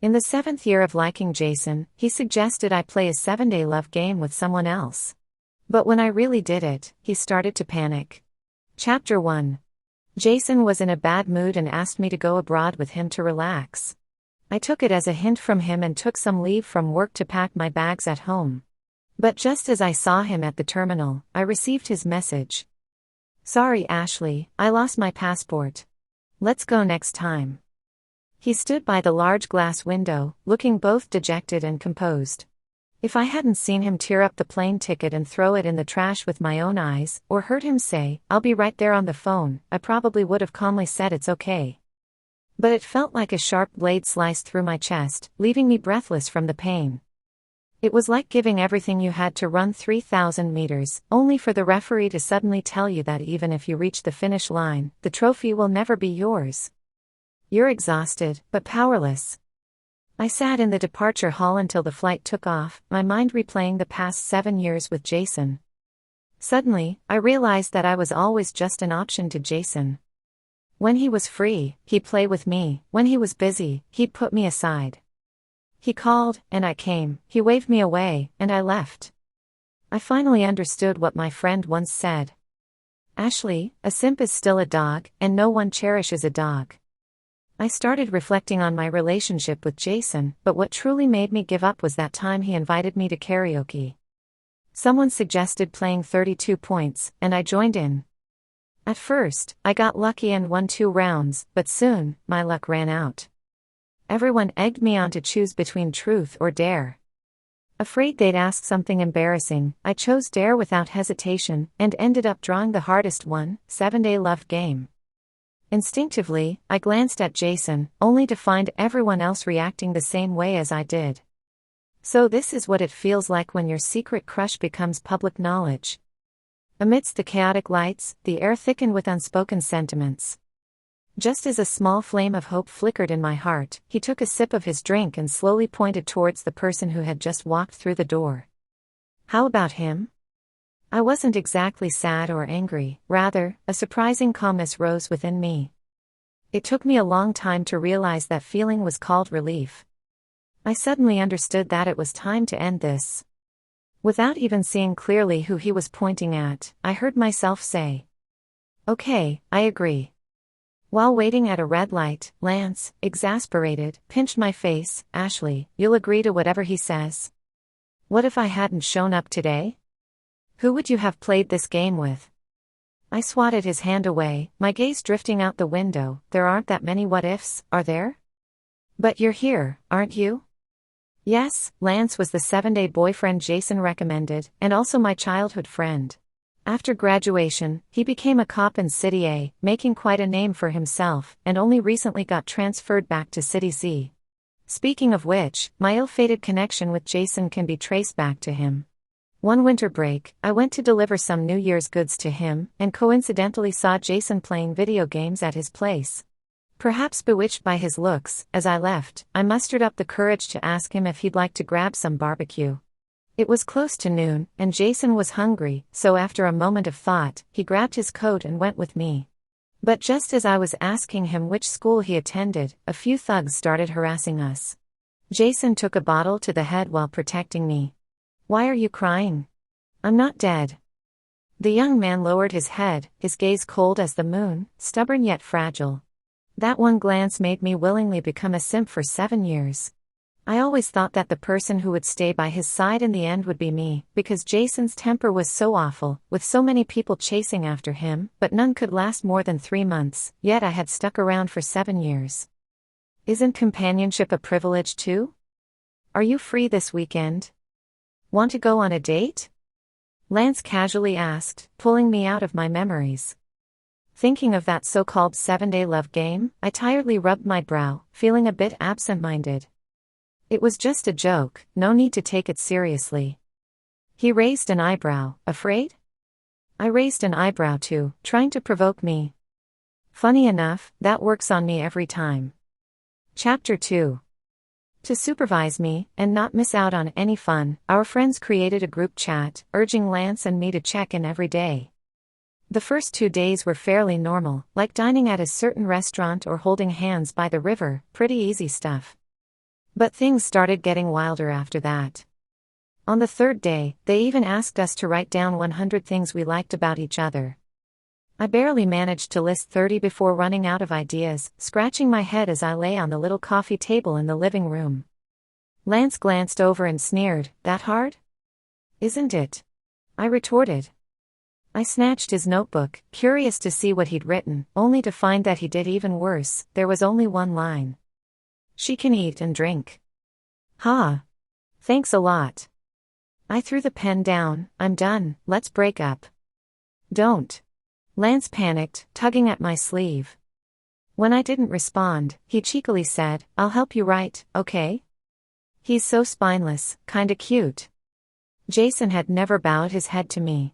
In the 7th year of liking Jason, he suggested I play a 7-day love game with someone else. But when I really did it, he started to panic. Chapter 1. Jason was in a bad mood and asked me to go abroad with him to relax. I took it as a hint from him and took some leave from work to pack my bags at home. But just as I saw him at the terminal, I received his message. "Sorry, Ashley, I lost my passport. Let's go next time." He stood by the large glass window, looking both dejected and composed. If I hadn't seen him tear up the plane ticket and throw it in the trash with my own eyes, or heard him say, "I'll be right there" on the phone, I probably would have calmly said it's okay. But it felt like a sharp blade sliced through my chest, leaving me breathless from the pain. It was like giving everything you had to run 3,000 meters, only for the referee to suddenly tell you that even if you reach the finish line, the trophy will never be yours. You're exhausted, but powerless. I sat in the departure hall until the flight took off, my mind replaying the past 7 years with Jason. Suddenly, I realized that I was always just an option to Jason. When he was free, he'd play with me; when he was busy, he'd put me aside. He called, and I came; he waved me away, and I left. I finally understood what my friend once said. "Ashley, a simp is still a dog, and no one cherishes a dog." I started reflecting on my relationship with Jason, but what truly made me give up was that time he invited me to karaoke. Someone suggested playing 32 points, and I joined in. At first, I got lucky and won 2 rounds, but soon, my luck ran out. Everyone egged me on to choose between truth or dare. Afraid they'd ask something embarrassing, I chose dare without hesitation, and ended up drawing the hardest one, 7-day love game. Instinctively, I glanced at Jason, only to find everyone else reacting the same way as I did. So this is what it feels like when your secret crush becomes public knowledge. Amidst the chaotic lights, the air thickened with unspoken sentiments. Just as a small flame of hope flickered in my heart, he took a sip of his drink and slowly pointed towards the person who had just walked through the door. "How about him?" I wasn't exactly sad or angry; rather, a surprising calmness rose within me. It took me a long time to realize that feeling was called relief. I suddenly understood that it was time to end this. Without even seeing clearly who he was pointing at, I heard myself say, "Okay, I agree." While waiting at a red light, Lance, exasperated, pinched my face. "Ashley, you'll agree to whatever he says? What if I hadn't shown up today? Who would you have played this game with?" I swatted his hand away, my gaze drifting out the window. There aren't that many what-ifs, are there? "But you're here, aren't you?" Yes, Lance was the 7-day boyfriend Jason recommended, and also my childhood friend. After graduation, he became a cop in City A, making quite a name for himself, and only recently got transferred back to City Z. Speaking of which, my ill-fated connection with Jason can be traced back to him. One winter break, I went to deliver some New Year's goods to him, and coincidentally saw Jason playing video games at his place. Perhaps bewitched by his looks, as I left, I mustered up the courage to ask him if he'd like to grab some barbecue. It was close to noon, and Jason was hungry, so after a moment of thought, he grabbed his coat and went with me. But just as I was asking him which school he attended, a few thugs started harassing us. Jason took a bottle to the head while protecting me. "Why are you crying?" "I'm not dead." The young man lowered his head, his gaze cold as the moon, stubborn yet fragile. That one glance made me willingly become a simp for 7 years. I always thought that the person who would stay by his side in the end would be me, because Jason's temper was so awful, with so many people chasing after him, but none could last more than 3 months, yet I had stuck around for 7 years. Isn't companionship a privilege too? Are you free this weekend? Want to go on a date? Lance casually asked, pulling me out of my memories. Thinking of that so-called 7-day love game, I tiredly rubbed my brow, feeling a bit absent-minded. It was just a joke, no need to take it seriously. He raised an eyebrow. "Afraid?" I raised an eyebrow too, trying to provoke me. Funny enough, that works on me every time. Chapter 2. To supervise me, and not miss out on any fun, our friends created a group chat, urging Lance and me to check in every day. The first 2 days were fairly normal, like dining at a certain restaurant or holding hands by the river, pretty easy stuff. But things started getting wilder after that. On the third day, they even asked us to write down 100 things we liked about each other. I barely managed to list 30 before running out of ideas, scratching my head as I lay on the little coffee table in the living room. Lance glanced over and sneered, "That hard?" "Isn't it?" I retorted. I snatched his notebook, curious to see what he'd written, only to find that he did even worse. There was only one line. "She can eat and drink." "Ha. Thanks a lot." I threw the pen down. "I'm done, let's break up." "Don't." Lance panicked, tugging at my sleeve. When I didn't respond, he cheekily said, "I'll help you write, okay?" He's so spineless, kinda cute. Jason had never bowed his head to me.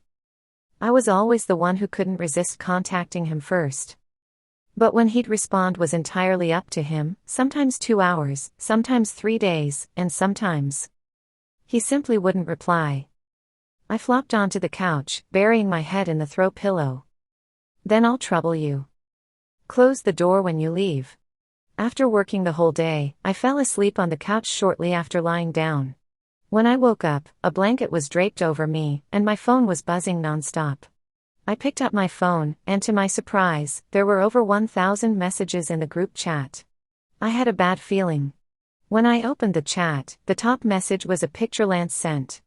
I was always the one who couldn't resist contacting him first. But when he'd respond was entirely up to him, sometimes 2 hours, sometimes 3 days, and sometimes he simply wouldn't reply. I flopped onto the couch, burying my head in the throw pillow. "Then I'll trouble you. Close the door when you leave." After working the whole day, I fell asleep on the couch shortly after lying down. When I woke up, a blanket was draped over me, and my phone was buzzing nonstop. I picked up my phone, and to my surprise, there were over 1,000 messages in the group chat. I had a bad feeling. When I opened the chat, the top message was a picture Lance sent.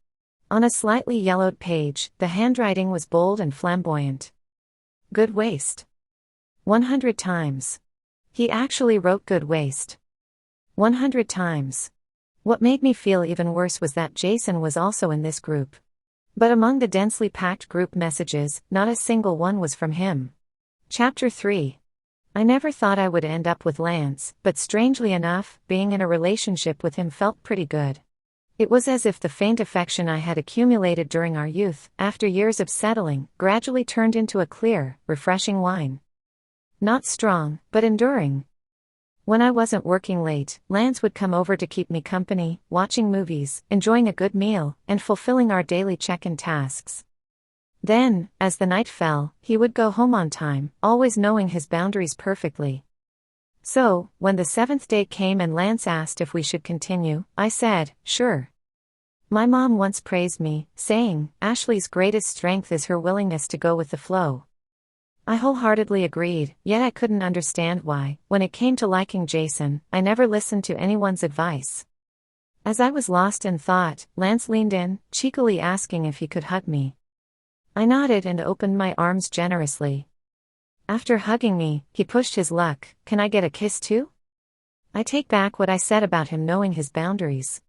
On a slightly yellowed page, the handwriting was bold and flamboyant. "Good waist." 100 times. He actually wrote "good waist." 100 times. What made me feel even worse was that Jason was also in this group. But among the densely packed group messages, not a single one was from him. Chapter 3. I never thought I would end up with Lance, but strangely enough, being in a relationship with him felt pretty good. It was as if the faint affection I had accumulated during our youth, after years of settling, gradually turned into a clear, refreshing wine. Not strong, but enduring. When I wasn't working late, Lance would come over to keep me company, watching movies, enjoying a good meal, and fulfilling our daily check-in tasks. Then, as the night fell, he would go home on time, always knowing his boundaries perfectly. So, when the 7th day came and Lance asked if we should continue, I said, "Sure." My mom once praised me, saying, "Ashley's greatest strength is her willingness to go with the flow." I wholeheartedly agreed, yet I couldn't understand why, when it came to liking Jason, I never listened to anyone's advice. As I was lost in thought, Lance leaned in, cheekily asking if he could hug me. I nodded and opened my arms generously. After hugging me, he pushed his luck, "Can I get a kiss too?" I take back what I said about him knowing his boundaries.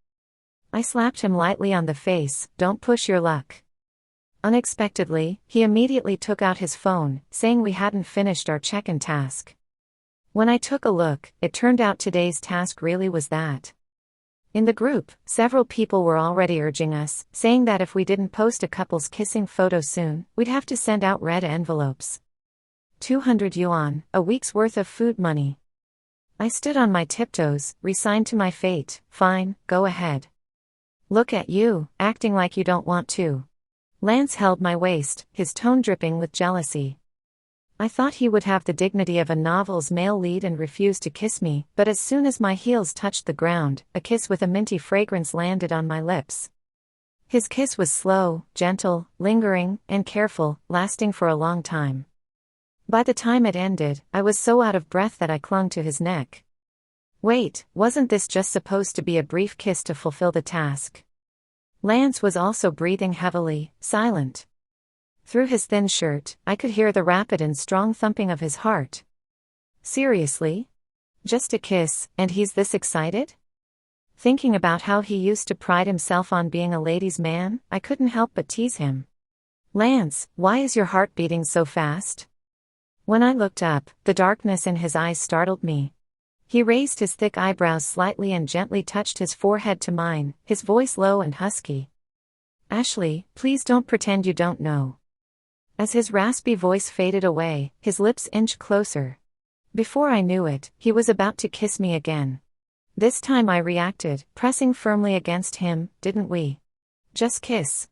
I slapped him lightly on the face, "Don't push your luck." Unexpectedly, he immediately took out his phone, saying we hadn't finished our check-in task. When I took a look, it turned out today's task really was that. In the group, several people were already urging us, saying that if we didn't post a couple's kissing photo soon, we'd have to send out red envelopes. 200 yuan, a week's worth of food money. I stood on my tiptoes, resigned to my fate. "Fine, go ahead. Look at you, acting like you don't want to." Lance held my waist, his tone dripping with jealousy. I thought he would have the dignity of a novel's male lead and refuse to kiss me, but as soon as my heels touched the ground, a kiss with a minty fragrance landed on my lips. His kiss was slow, gentle, lingering, and careful, lasting for a long time. By the time it ended, I was so out of breath that I clung to his neck. Wait, wasn't this just supposed to be a brief kiss to fulfill the task? Lance was also breathing heavily, silent. Through his thin shirt, I could hear the rapid and strong thumping of his heart. Seriously? Just a kiss, and he's this excited? Thinking about how he used to pride himself on being a ladies' man, I couldn't help but tease him. "Lance, why is your heart beating so fast?" When I looked up, the darkness in his eyes startled me. He raised his thick eyebrows slightly and gently touched his forehead to mine, his voice low and husky. "Ashley, please don't pretend you don't know." As his raspy voice faded away, his lips inched closer. Before I knew it, he was about to kiss me again. This time I reacted, pressing firmly against him. "Didn't we just kiss?"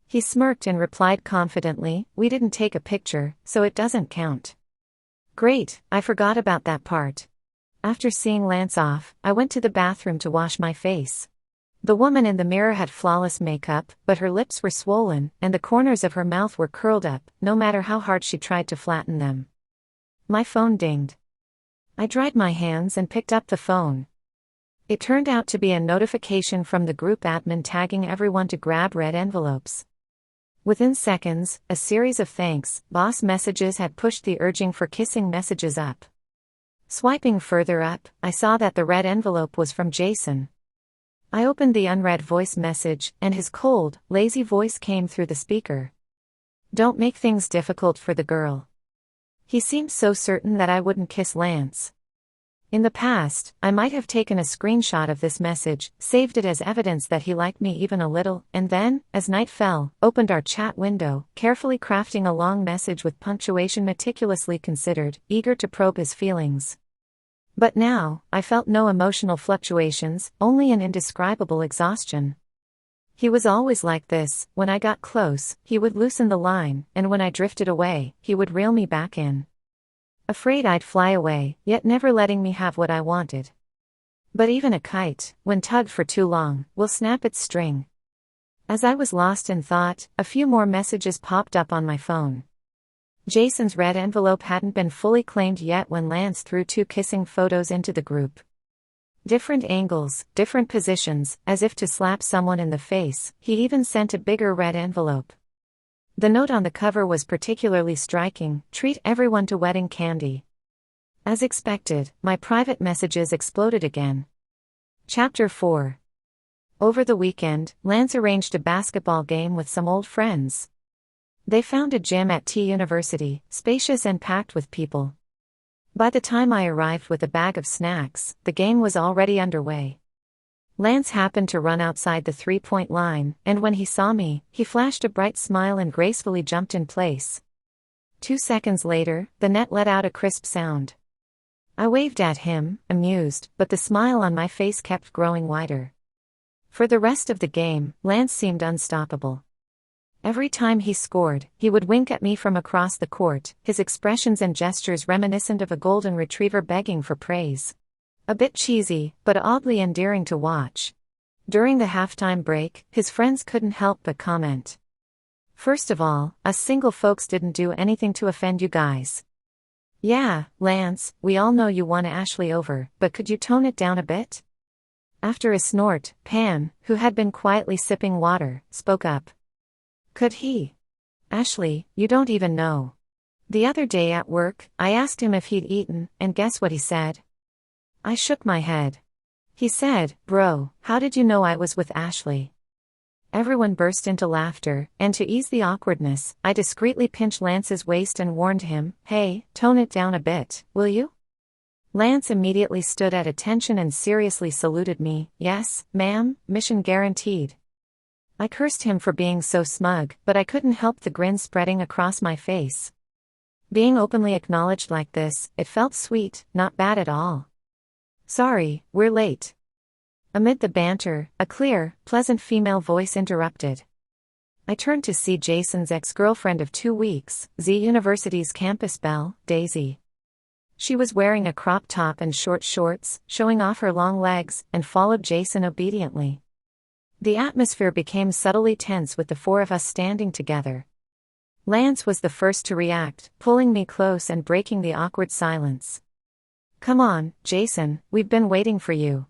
He smirked and replied confidently, "We didn't take a picture, so it doesn't count." "Great, I forgot about that part." After seeing Lance off, I went to the bathroom to wash my face. The woman in the mirror had flawless makeup, but her lips were swollen, and the corners of her mouth were curled up, no matter how hard she tried to flatten them. My phone dinged. I dried my hands and picked up the phone. It turned out to be a notification from the group admin tagging everyone to grab red envelopes. Within seconds, a series of thanks, boss messages had pushed the urging for kissing messages up. Swiping further up, I saw that the red envelope was from Jason. I opened the unread voice message, and his cold, lazy voice came through the speaker. "Don't make things difficult for the girl." He seemed so certain that I wouldn't kiss Lance. In the past, I might have taken a screenshot of this message, saved it as evidence that he liked me even a little, and then, as night fell, opened our chat window, carefully crafting a long message with punctuation meticulously considered, eager to probe his feelings. But now, I felt no emotional fluctuations, only an indescribable exhaustion. He was always like this: when I got close, he would loosen the line, and when I drifted away, he would reel me back in. Afraid I'd fly away, yet never letting me have what I wanted. But even a kite, when tugged for too long, will snap its string. As I was lost in thought, a few more messages popped up on my phone. Jason's red envelope hadn't been fully claimed yet when Lance threw 2 kissing photos into the group. Different angles, different positions, as if to slap someone in the face. He even sent a bigger red envelope. The note on the cover was particularly striking: "Treat everyone to wedding candy." As expected, my private messages exploded again. Chapter 4. Over the weekend, Lance arranged a basketball game with some old friends. They found a gym at T University, spacious and packed with people. By the time I arrived with a bag of snacks, the game was already underway. Lance happened to run outside the three-point line, and when he saw me, he flashed a bright smile and gracefully jumped in place. 2 seconds later, the net let out a crisp sound. I waved at him, amused, but the smile on my face kept growing wider. For the rest of the game, Lance seemed unstoppable. Every time he scored, he would wink at me from across the court, his expressions and gestures reminiscent of a golden retriever begging for praise. A bit cheesy, but oddly endearing to watch. During the halftime break, his friends couldn't help but comment. "First of all, us single folks didn't do anything to offend you guys." "Yeah, Lance, we all know you won Ashley over, but could you tone it down a bit?" After a snort, Pam, who had been quietly sipping water, spoke up. "Could he? Ashley, you don't even know. The other day at work, I asked him if he'd eaten, and guess what he said?" I shook my head. He said, "Bro, how did you know I was with Ashley?" Everyone burst into laughter, and to ease the awkwardness, I discreetly pinched Lance's waist and warned him, "Hey, tone it down a bit, will you?" Lance immediately stood at attention and seriously saluted me. "Yes, ma'am, mission guaranteed." I cursed him for being so smug, but I couldn't help the grin spreading across my face. Being openly acknowledged like this, it felt sweet, not bad at all. "Sorry, we're late." Amid the banter, a clear, pleasant female voice interrupted. I turned to see Jason's ex-girlfriend of 2 weeks, Z University's campus belle, Daisy. She was wearing a crop top and short shorts, showing off her long legs, and followed Jason obediently. The atmosphere became subtly tense with the 4 of us standing together. Lance was the first to react, pulling me close and breaking the awkward silence. "Come on, Jason, we've been waiting for you."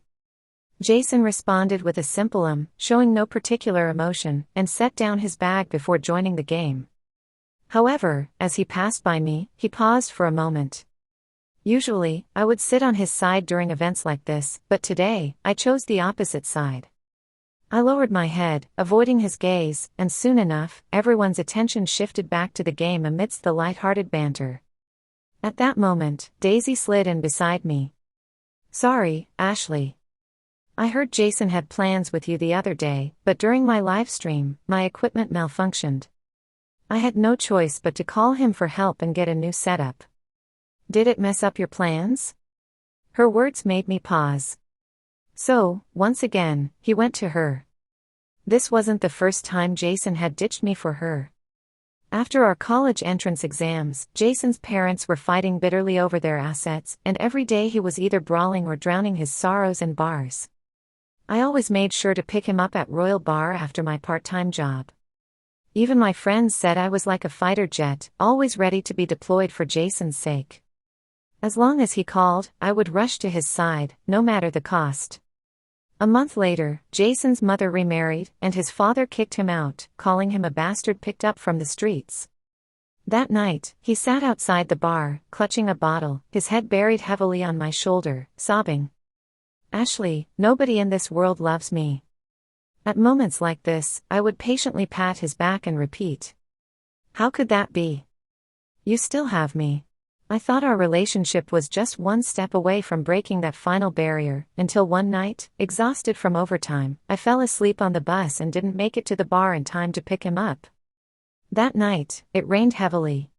Jason responded with a simple showing no particular emotion, and set down his bag before joining the game. However, as he passed by me, he paused for a moment. Usually, I would sit on his side during events like this, but today, I chose the opposite side. I lowered my head, avoiding his gaze, and soon enough, everyone's attention shifted back to the game amidst the light-hearted banter. At that moment, Daisy slid in beside me. "Sorry, Ashley. I heard Jason had plans with you the other day, but during my live stream, my equipment malfunctioned. I had no choice but to call him for help and get a new setup." "Did it mess up your plans?" Her words made me pause. So, once again, he went to her. This wasn't the first time Jason had ditched me for her. After our college entrance exams, Jason's parents were fighting bitterly over their assets, and every day he was either brawling or drowning his sorrows in bars. I always made sure to pick him up at Royal Bar after my part-time job. Even my friends said I was like a fighter jet, always ready to be deployed for Jason's sake. As long as he called, I would rush to his side, no matter the cost. A month later, Jason's mother remarried, and his father kicked him out, calling him a bastard picked up from the streets. That night, he sat outside the bar, clutching a bottle, his head buried heavily on my shoulder, sobbing. "Ashley, nobody in this world loves me." At moments like this, I would patiently pat his back and repeat, "How could that be? You still have me." I thought our relationship was just one step away from breaking that final barrier, until one night, exhausted from overtime, I fell asleep on the bus and didn't make it to the bar in time to pick him up. That night, it rained heavily.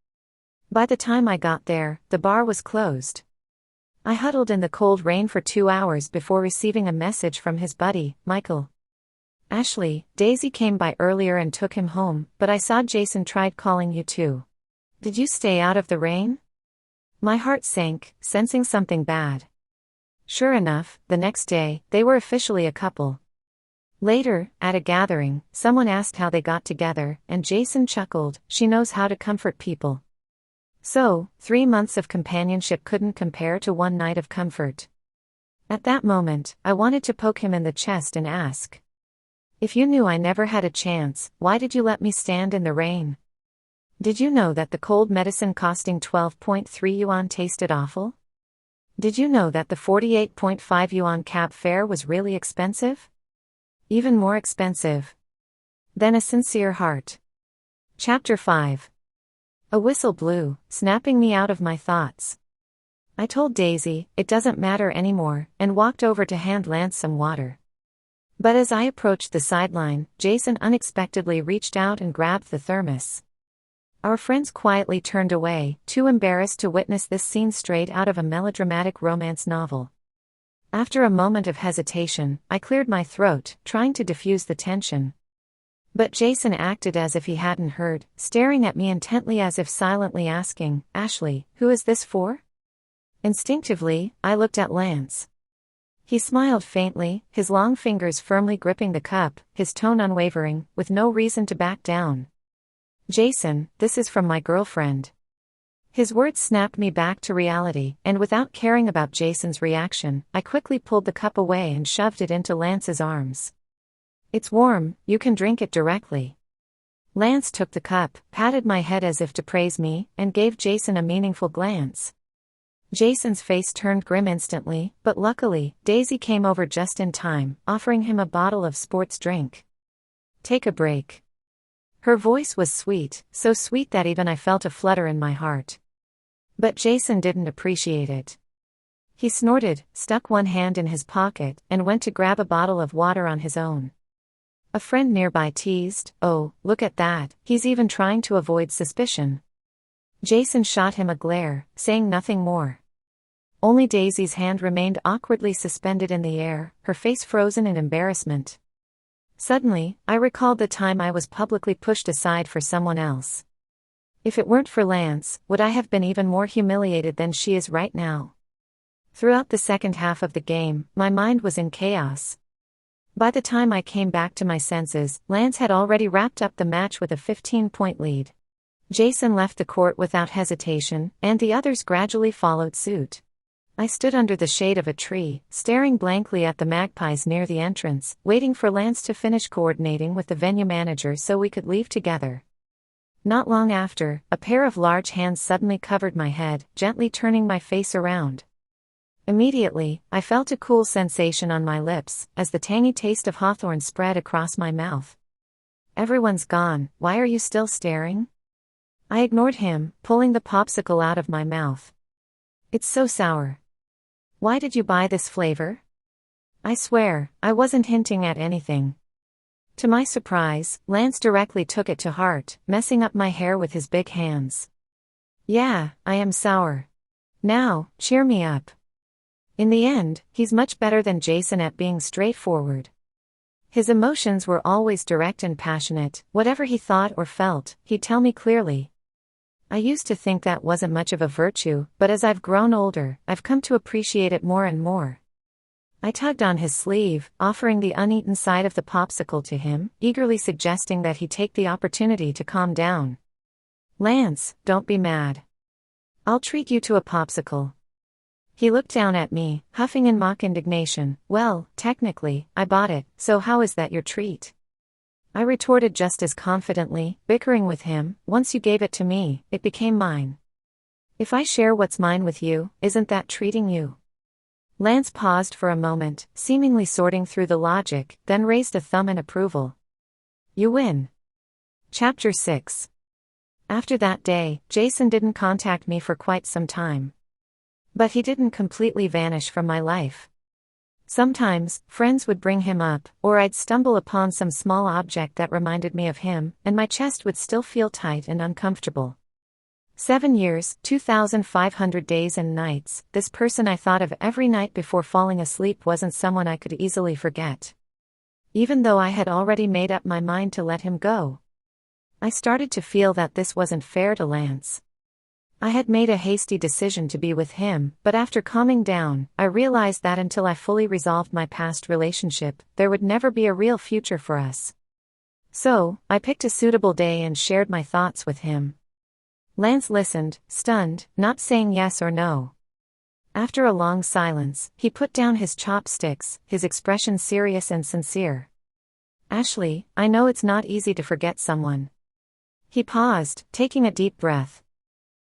By the time I got there, the bar was closed. I huddled in the cold rain for 2 hours before receiving a message from his buddy, Michael. "Ashley, Daisy came by earlier and took him home, but I saw Jason tried calling you too. Did you stay out of the rain?" My heart sank, sensing something bad. Sure enough, the next day, they were officially a couple. Later, at a gathering, someone asked how they got together, and Jason chuckled, "She knows how to comfort people." So, 3 months of companionship couldn't compare to one night of comfort. At that moment, I wanted to poke him in the chest and ask, "If you knew I never had a chance, why did you let me stand in the rain? Did you know that the cold medicine costing 12.3 yuan tasted awful? Did you know that the 48.5 yuan cab fare was really expensive? Even more expensive than a sincere heart." Chapter 5. A whistle blew, snapping me out of my thoughts. I told Daisy, "It doesn't matter anymore," and walked over to hand Lance some water. But as I approached the sideline, Jason unexpectedly reached out and grabbed the thermos. Our friends quietly turned away, too embarrassed to witness this scene straight out of a melodramatic romance novel. After a moment of hesitation, I cleared my throat, trying to diffuse the tension. But Jason acted as if he hadn't heard, staring at me intently as if silently asking, "Ashley, who is this for?" Instinctively, I looked at Lance. He smiled faintly, his long fingers firmly gripping the cup, his tone unwavering, with no reason to back down. "Jason, this is from my girlfriend." His words snapped me back to reality, and without caring about Jason's reaction, I quickly pulled the cup away and shoved it into Lance's arms. "It's warm, you can drink it directly." Lance took the cup, patted my head as if to praise me, and gave Jason a meaningful glance. Jason's face turned grim instantly, but luckily, Daisy came over just in time, offering him a bottle of sports drink. "Take a break." Her voice was sweet, so sweet that even I felt a flutter in my heart. But Jason didn't appreciate it. He snorted, stuck one hand in his pocket, and went to grab a bottle of water on his own. A friend nearby teased, "Oh, look at that, he's even trying to avoid suspicion." Jason shot him a glare, saying nothing more. Only Daisy's hand remained awkwardly suspended in the air, her face frozen in embarrassment. Suddenly, I recalled the time I was publicly pushed aside for someone else. If it weren't for Lance, would I have been even more humiliated than she is right now? Throughout the second half of the game, my mind was in chaos. By the time I came back to my senses, Lance had already wrapped up the match with a 15-point lead. Jason left the court without hesitation, and the others gradually followed suit. I stood under the shade of a tree, staring blankly at the magpies near the entrance, waiting for Lance to finish coordinating with the venue manager so we could leave together. Not long after, a pair of large hands suddenly covered my head, gently turning my face around. Immediately, I felt a cool sensation on my lips, as the tangy taste of hawthorn spread across my mouth. "Everyone's gone, why are you still staring?" I ignored him, pulling the popsicle out of my mouth. "It's so sour. Why did you buy this flavor?" I swear, I wasn't hinting at anything. To my surprise, Lance directly took it to heart, messing up my hair with his big hands. "Yeah, I am sour. Now, cheer me up." In the end, he's much better than Jason at being straightforward. His emotions were always direct and passionate. Whatever he thought or felt, he'd tell me clearly. I used to think that wasn't much of a virtue, but as I've grown older, I've come to appreciate it more and more. I tugged on his sleeve, offering the uneaten side of the popsicle to him, eagerly suggesting that he take the opportunity to calm down. "Lance, don't be mad. I'll treat you to a popsicle." He looked down at me, huffing in mock indignation. "Well, technically, I bought it, so how is that your treat?" I retorted just as confidently, bickering with him. "Once you gave it to me, it became mine. If I share what's mine with you, isn't that treating you?" Lance paused for a moment, seemingly sorting through the logic, then raised a thumb in approval. "You win." Chapter 6. After that day, Jason didn't contact me for quite some time. But he didn't completely vanish from my life. Sometimes, friends would bring him up, or I'd stumble upon some small object that reminded me of him, and my chest would still feel tight and uncomfortable. 7 years, 2,500 days and nights, this person I thought of every night before falling asleep wasn't someone I could easily forget. Even though I had already made up my mind to let him go. I started to feel that this wasn't fair to Lance. I had made a hasty decision to be with him, but after calming down, I realized that until I fully resolved my past relationship, there would never be a real future for us. So, I picked a suitable day and shared my thoughts with him. Lance listened, stunned, not saying yes or no. After a long silence, he put down his chopsticks, his expression serious and sincere. "Ashley, I know it's not easy to forget someone." He paused, taking a deep breath.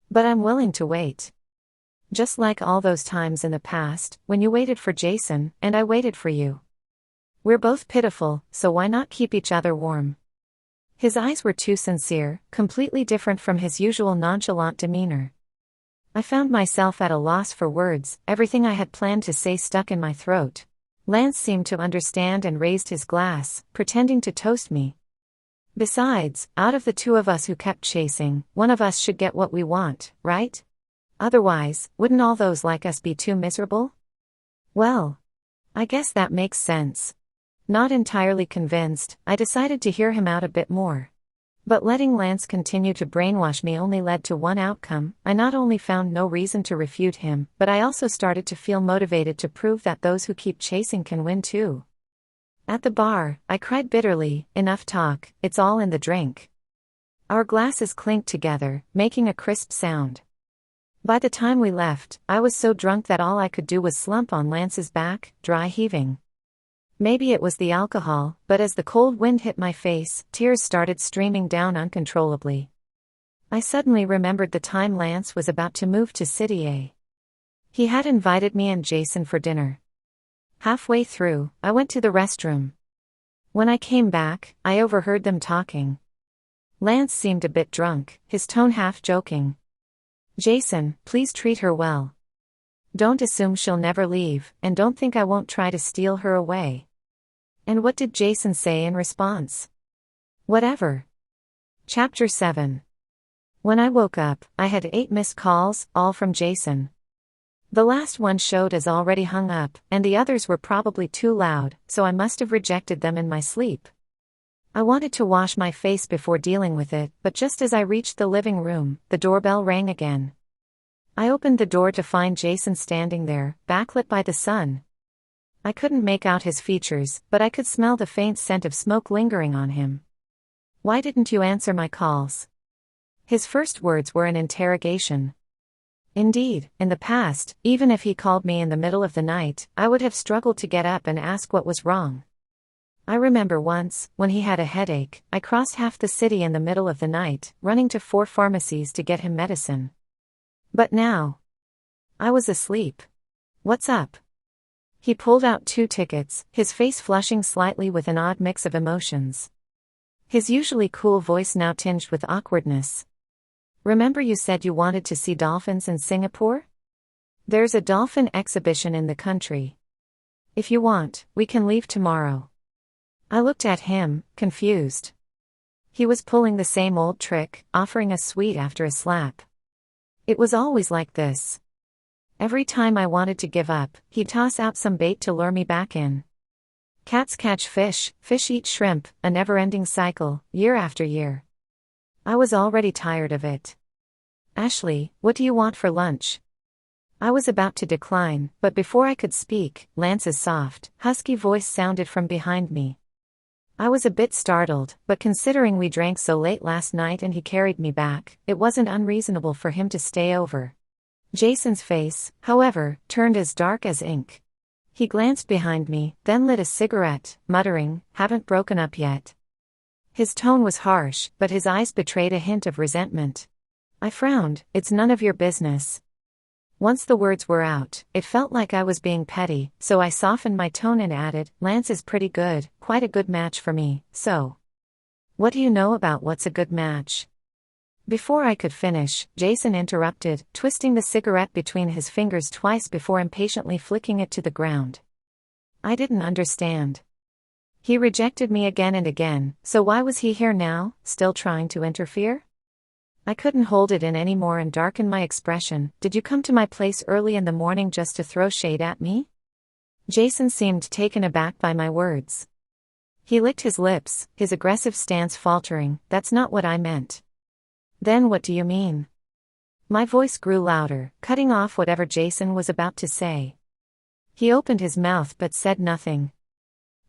"But I'm willing to wait. Just like all those times in the past, when you waited for Jason, and I waited for you. We're both pitiful, so why not keep each other warm?" His eyes were too sincere, completely different from his usual nonchalant demeanor. I found myself at a loss for words, everything I had planned to say stuck in my throat. Lance seemed to understand and raised his glass, pretending to toast me. "Besides, out of the two of us who kept chasing, one of us should get what we want, right? Otherwise, wouldn't all those like us be too miserable?" "Well, I guess that makes sense." Not entirely convinced, I decided to hear him out a bit more. But letting Lance continue to brainwash me only led to one outcome. I not only found no reason to refute him, but I also started to feel motivated to prove that those who keep chasing can win too. At the bar, I cried bitterly, "Enough talk, it's all in the drink." Our glasses clinked together, making a crisp sound. By the time we left, I was so drunk that all I could do was slump on Lance's back, dry heaving. Maybe it was the alcohol, but as the cold wind hit my face, tears started streaming down uncontrollably. I suddenly remembered the time Lance was about to move to City A. He had invited me and Jason for dinner. Halfway through, I went to the restroom. When I came back, I overheard them talking. Lance seemed a bit drunk, his tone half joking. "Jason, please treat her well. Don't assume she'll never leave, and don't think I won't try to steal her away." And what did Jason say in response? "Whatever." Chapter 7. When I woke up, I had 8 missed calls, all from Jason. The last one showed as already hung up, and the others were probably too loud, so I must have rejected them in my sleep. I wanted to wash my face before dealing with it, but just as I reached the living room, the doorbell rang again. I opened the door to find Jason standing there, backlit by the sun. I couldn't make out his features, but I could smell the faint scent of smoke lingering on him. "Why didn't you answer my calls?" His first words were an interrogation. Indeed, in the past, even if he called me in the middle of the night, I would have struggled to get up and ask what was wrong. I remember once, when he had a headache, I crossed half the city in the middle of the night, running to 4 pharmacies to get him medicine. But now, I was asleep. "What's up?" He pulled out 2 tickets, his face flushing slightly with an odd mix of emotions. His usually cool voice now tinged with awkwardness. "Remember you said you wanted to see dolphins in Singapore? There's a dolphin exhibition in the country. If you want, we can leave tomorrow." I looked at him, confused. He was pulling the same old trick, offering a sweet after a slap. It was always like this. Every time I wanted to give up, he'd toss out some bait to lure me back in. Cats catch fish, fish eat shrimp, a never-ending cycle, year after year. I was already tired of it. Ashley, what do you want for lunch? I was about to decline, but before I could speak, Lance's soft, husky voice sounded from behind me. I was a bit startled, but considering we drank so late last night and he carried me back, it wasn't unreasonable for him to stay over. Jason's face, however, turned as dark as ink. He glanced behind me, then lit a cigarette, muttering, "Haven't broken up yet." His tone was harsh, but his eyes betrayed a hint of resentment. I frowned. "It's none of your business." Once the words were out, it felt like I was being petty, so I softened my tone and added, "Lance is pretty good, quite a good match for me, so." "What do you know about what's a good match?" Before I could finish, Jason interrupted, twisting the cigarette between his fingers twice before impatiently flicking it to the ground. I didn't understand. He rejected me again and again, so why was he here now, still trying to interfere? I couldn't hold it in anymore and darkened my expression. "Did you come to my place early in the morning just to throw shade at me?" Jason seemed taken aback by my words. He licked his lips, his aggressive stance faltering. "That's not what I meant." "Then what do you mean?" My voice grew louder, cutting off whatever Jason was about to say. He opened his mouth but said nothing.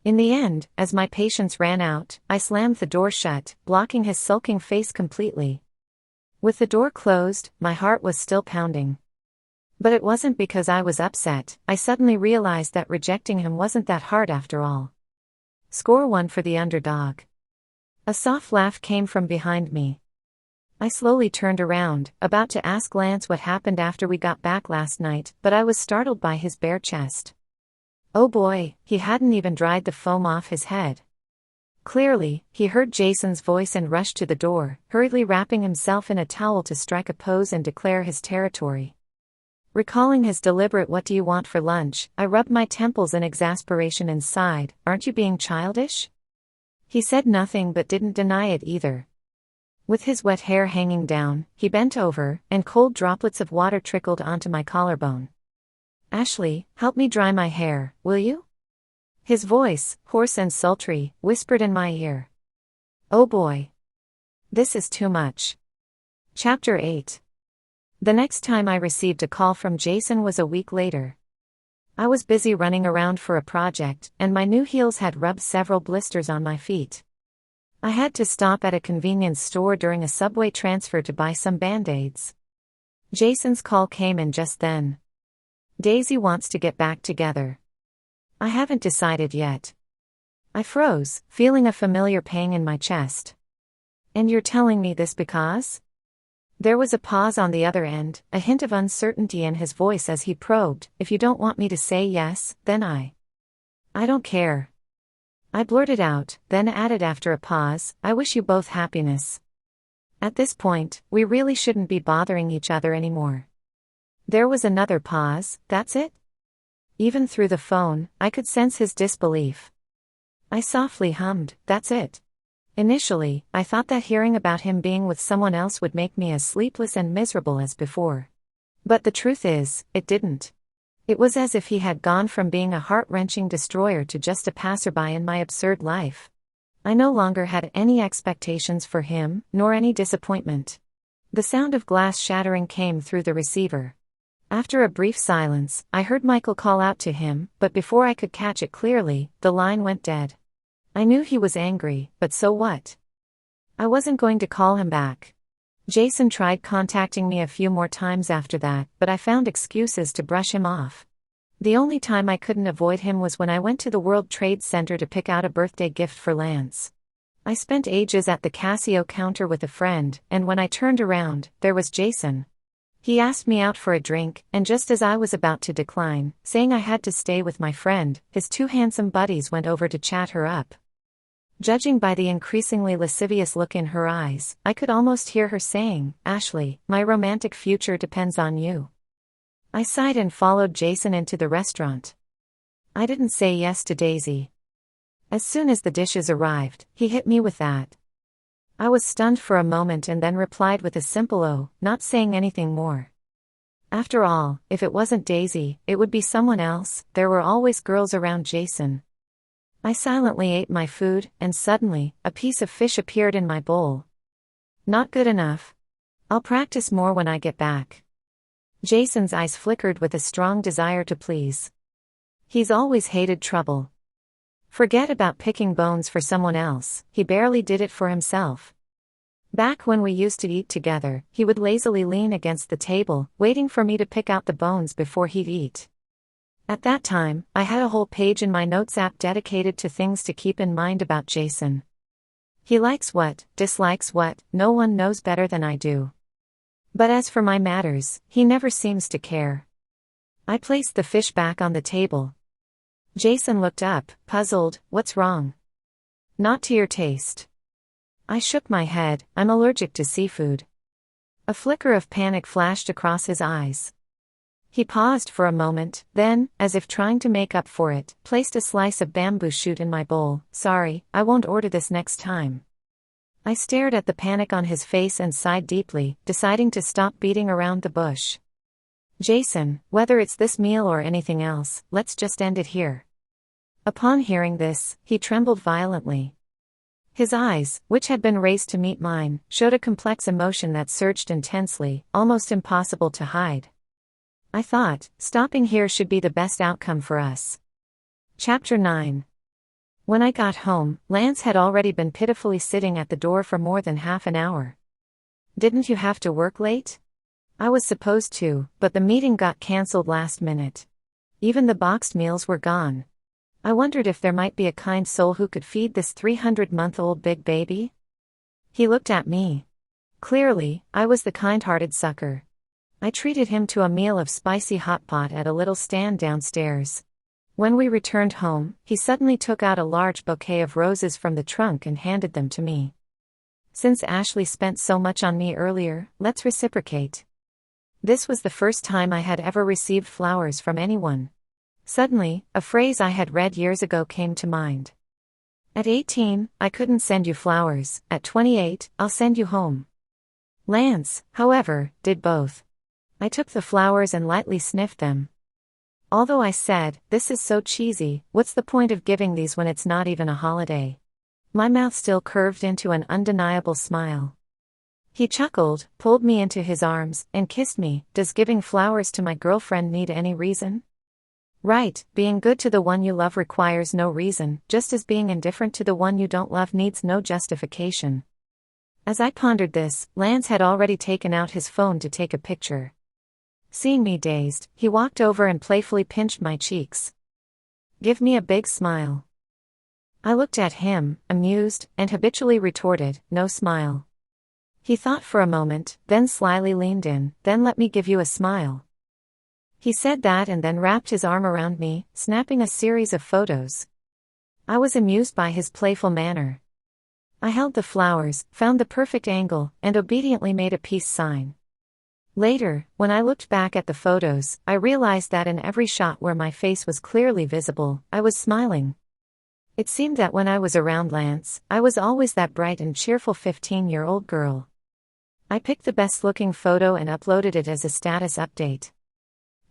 In the end, as my patience ran out, I slammed the door shut, blocking his sulking face completely. With the door closed, my heart was still pounding. But it wasn't because I was upset. I suddenly realized that rejecting him wasn't that hard after all. Score one for the underdog. A soft laugh came from behind me. I slowly turned around, about to ask Lance what happened after we got back last night, but I was startled by his bare chest. Oh boy, he hadn't even dried the foam off his head. Clearly, he heard Jason's voice and rushed to the door, hurriedly wrapping himself in a towel to strike a pose and declare his territory. Recalling his deliberate "What do you want for lunch?" I rubbed my temples in exasperation and sighed, "Aren't you being childish?" He said nothing but didn't deny it either. With his wet hair hanging down, he bent over, and cold droplets of water trickled onto my collarbone. "Ashley, help me dry my hair, will you?" His voice, hoarse and sultry, whispered in my ear. Oh boy. This is too much. Chapter 8. The next time I received a call from Jason was a week later. I was busy running around for a project, and my new heels had rubbed several blisters on my feet. I had to stop at a convenience store during a subway transfer to buy some Band-Aids. Jason's call came in just then. "Daisy wants to get back together." "I haven't decided yet." I froze, feeling a familiar pang in my chest. "And you're telling me this because?" There was a pause on the other end, a hint of uncertainty in his voice as he probed, "If you don't want me to say yes, then I don't care." I blurted out, then added after a pause, "I wish you both happiness. At this point, we really shouldn't be bothering each other anymore." There was another pause. "That's it?" Even through the phone, I could sense his disbelief. I softly hummed, "That's it." Initially, I thought that hearing about him being with someone else would make me as sleepless and miserable as before. But the truth is, it didn't. It was as if he had gone from being a heart-wrenching destroyer to just a passerby in my absurd life. I no longer had any expectations for him, nor any disappointment. The sound of glass shattering came through the receiver. After a brief silence, I heard Michael call out to him, but before I could catch it clearly, the line went dead. I knew he was angry, but so what? I wasn't going to call him back. Jason tried contacting me a few more times after that, but I found excuses to brush him off. The only time I couldn't avoid him was when I went to the World Trade Center to pick out a birthday gift for Lance. I spent ages at the Casio counter with a friend, and when I turned around, there was Jason. He asked me out for a drink, and just as I was about to decline, saying I had to stay with my friend, his two handsome buddies went over to chat her up. Judging by the increasingly lascivious look in her eyes, I could almost hear her saying, "Ashley, my romantic future depends on you." I sighed and followed Jason into the restaurant. I didn't say yes to Daisy. As soon as the dishes arrived, he hit me with that. I was stunned for a moment and then replied with a simple "oh," not saying anything more. After all, if it wasn't Daisy, it would be someone else. There were always girls around Jason. I silently ate my food, and suddenly, a piece of fish appeared in my bowl. Not good enough. I'll practice more when I get back. Jason's eyes flickered with a strong desire to please. He's always hated trouble. Forget about picking bones for someone else, he barely did it for himself. Back when we used to eat together, he would lazily lean against the table, waiting for me to pick out the bones before he'd eat. At that time, I had a whole page in my notes app dedicated to things to keep in mind about Jason. He likes what, dislikes what, no one knows better than I do. But as for my matters, he never seems to care. I placed the fish back on the table. Jason looked up, puzzled. What's wrong? Not to your taste. I shook my head. I'm allergic to seafood. A flicker of panic flashed across his eyes. He paused for a moment, then, as if trying to make up for it, placed a slice of bamboo shoot in my bowl. Sorry, I won't order this next time. I stared at the panic on his face and sighed deeply, deciding to stop beating around the bush. Jason, whether it's this meal or anything else, let's just end it here. Upon hearing this, he trembled violently. His eyes, which had been raised to meet mine, showed a complex emotion that surged intensely, almost impossible to hide. I thought, stopping here should be the best outcome for us. Chapter 9. When I got home, Lance had already been pitifully sitting at the door for more than half an hour. Didn't you have to work late? I was supposed to, but the meeting got cancelled last minute. Even the boxed meals were gone. I wondered if there might be a kind soul who could feed this 300-month-old big baby. He looked at me. Clearly, I was the kind-hearted sucker. I treated him to a meal of spicy hot pot at a little stand downstairs. When we returned home, he suddenly took out a large bouquet of roses from the trunk and handed them to me. Since Ashley spent so much on me earlier, let's reciprocate. This was the first time I had ever received flowers from anyone. Suddenly, a phrase I had read years ago came to mind. At 18, I couldn't send you flowers. At 28, I'll send you home. Lance, however, did both. I took the flowers and lightly sniffed them. Although I said, this is so cheesy, what's the point of giving these when it's not even a holiday? My mouth still curved into an undeniable smile. He chuckled, pulled me into his arms, and kissed me. Does giving flowers to my girlfriend need any reason? Right, being good to the one you love requires no reason, just as being indifferent to the one you don't love needs no justification. As I pondered this, Lance had already taken out his phone to take a picture. Seeing me dazed, he walked over and playfully pinched my cheeks. Give me a big smile. I looked at him, amused, and habitually retorted, no smile. He thought for a moment, then slyly leaned in, then let me give you a smile. He said that and then wrapped his arm around me, snapping a series of photos. I was amused by his playful manner. I held the flowers, found the perfect angle, and obediently made a peace sign. Later, when I looked back at the photos, I realized that in every shot where my face was clearly visible, I was smiling. It seemed that when I was around Lance, I was always that bright and cheerful 15-year-old girl. I picked the best-looking photo and uploaded it as a status update.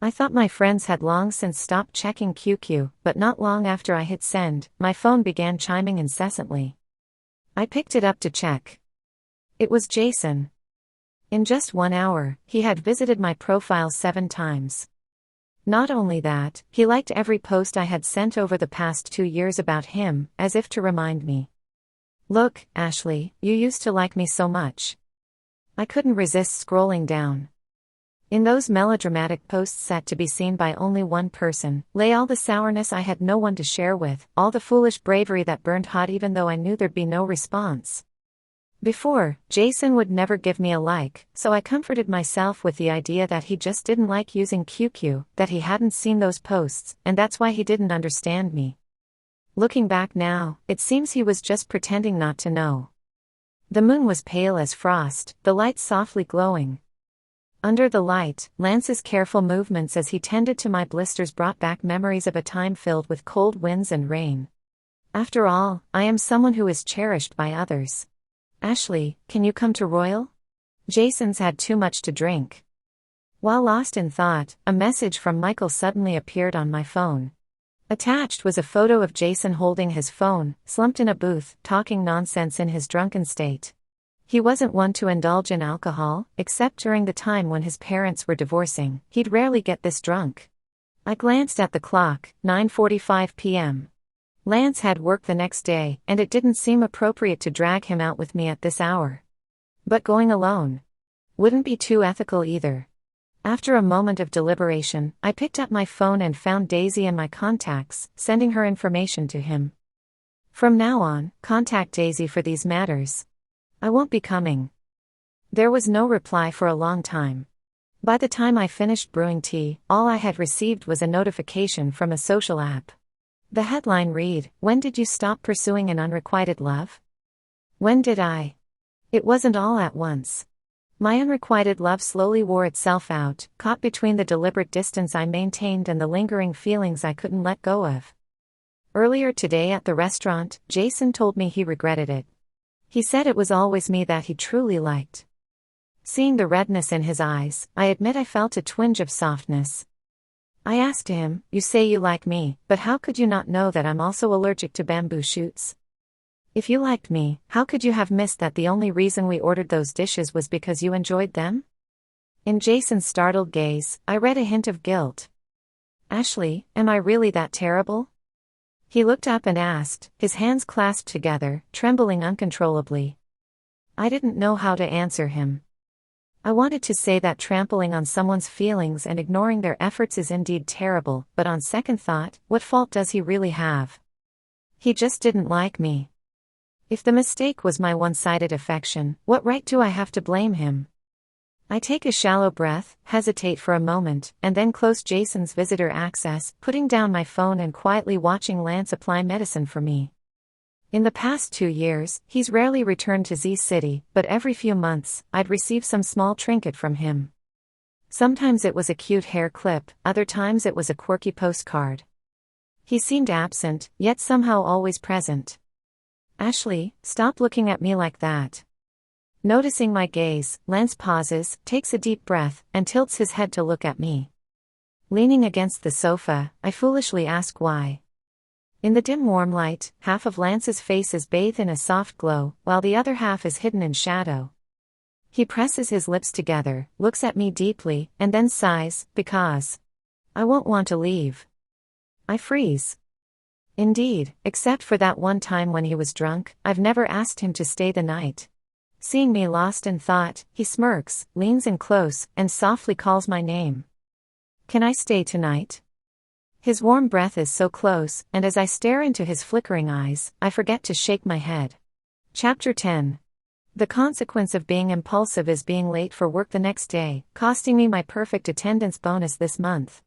I thought my friends had long since stopped checking QQ, but not long after I hit send, my phone began chiming incessantly. I picked it up to check. It was Jason. In just 1 hour, he had visited my profile 7 times. Not only that, he liked every post I had sent over the past 2 years about him, as if to remind me. Look, Ashley, you used to like me so much. I couldn't resist scrolling down. In those melodramatic posts set to be seen by only one person, lay all the sourness I had no one to share with, all the foolish bravery that burned hot even though I knew there'd be no response. Before, Jason would never give me a like, so I comforted myself with the idea that he just didn't like using QQ, that he hadn't seen those posts, and that's why he didn't understand me. Looking back now, it seems he was just pretending not to know. The moon was pale as frost, the light softly glowing. Under the light, Lance's careful movements as he tended to my blisters brought back memories of a time filled with cold winds and rain. After all, I am someone who is cherished by others. Ashley, can you come to Royal? Jason's had too much to drink. While lost in thought, a message from Michael suddenly appeared on my phone. Attached was a photo of Jason holding his phone, slumped in a booth, talking nonsense in his drunken state. He wasn't one to indulge in alcohol, except during the time when his parents were divorcing. He'd rarely get this drunk. I glanced at the clock, 9:45 p.m. Lance had work the next day, and it didn't seem appropriate to drag him out with me at this hour. But going alone wouldn't be too ethical either. After a moment of deliberation, I picked up my phone and found Daisy in my contacts, sending her information to him. From now on, contact Daisy for these matters. I won't be coming. There was no reply for a long time. By the time I finished brewing tea, all I had received was a notification from a social app. The headline read, "When did you stop pursuing an unrequited love?" When did I? It wasn't all at once. My unrequited love slowly wore itself out, caught between the deliberate distance I maintained and the lingering feelings I couldn't let go of. Earlier today at the restaurant, Jason told me he regretted it. He said it was always me that he truly liked. Seeing the redness in his eyes, I admit I felt a twinge of softness. I asked him, "You say you like me, but how could you not know that I'm also allergic to bamboo shoots? If you liked me, how could you have missed that the only reason we ordered those dishes was because you enjoyed them?" In Jason's startled gaze, I read a hint of guilt. "Ashley, am I really that terrible?" He looked up and asked, his hands clasped together, trembling uncontrollably. I didn't know how to answer him. I wanted to say that trampling on someone's feelings and ignoring their efforts is indeed terrible, but on second thought, what fault does he really have? He just didn't like me. If the mistake was my one-sided affection, what right do I have to blame him? I take a shallow breath, hesitate for a moment, and then close Jason's visitor access, putting down my phone and quietly watching Lance apply medicine for me. In the past 2 years, he's rarely returned to Z City, but every few months, I'd receive some small trinket from him. Sometimes it was a cute hair clip, other times it was a quirky postcard. He seemed absent, yet somehow always present. "Ashley, stop looking at me like that." Noticing my gaze, Lance pauses, takes a deep breath, and tilts his head to look at me. Leaning against the sofa, I foolishly ask why. In the dim warm light, half of Lance's face is bathed in a soft glow, while the other half is hidden in shadow. He presses his lips together, looks at me deeply, and then sighs, "Because I won't want to leave." I freeze. Indeed, except for that one time when he was drunk, I've never asked him to stay the night. Seeing me lost in thought, he smirks, leans in close, and softly calls my name. "Can I stay tonight?" His warm breath is so close, and as I stare into his flickering eyes, I forget to shake my head. Chapter 10. The consequence of being impulsive is being late for work the next day, costing me my perfect attendance bonus this month.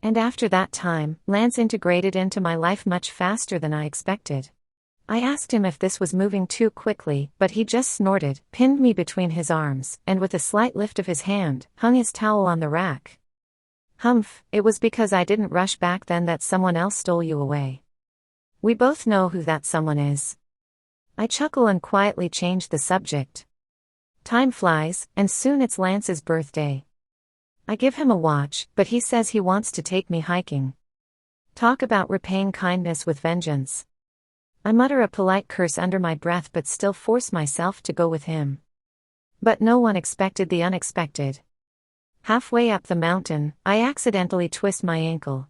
And after that time, Lance integrated into my life much faster than I expected. I asked him if this was moving too quickly, but he just snorted, pinned me between his arms, and with a slight lift of his hand, hung his towel on the rack. "Humph, it was because I didn't rush back then that someone else stole you away. We both know who that someone is." I chuckle and quietly change the subject. Time flies, and soon it's Lance's birthday. I give him a watch, but he says he wants to take me hiking. Talk about repaying kindness with vengeance. I mutter a polite curse under my breath but still force myself to go with him. But no one expected the unexpected. Halfway up the mountain, I accidentally twist my ankle.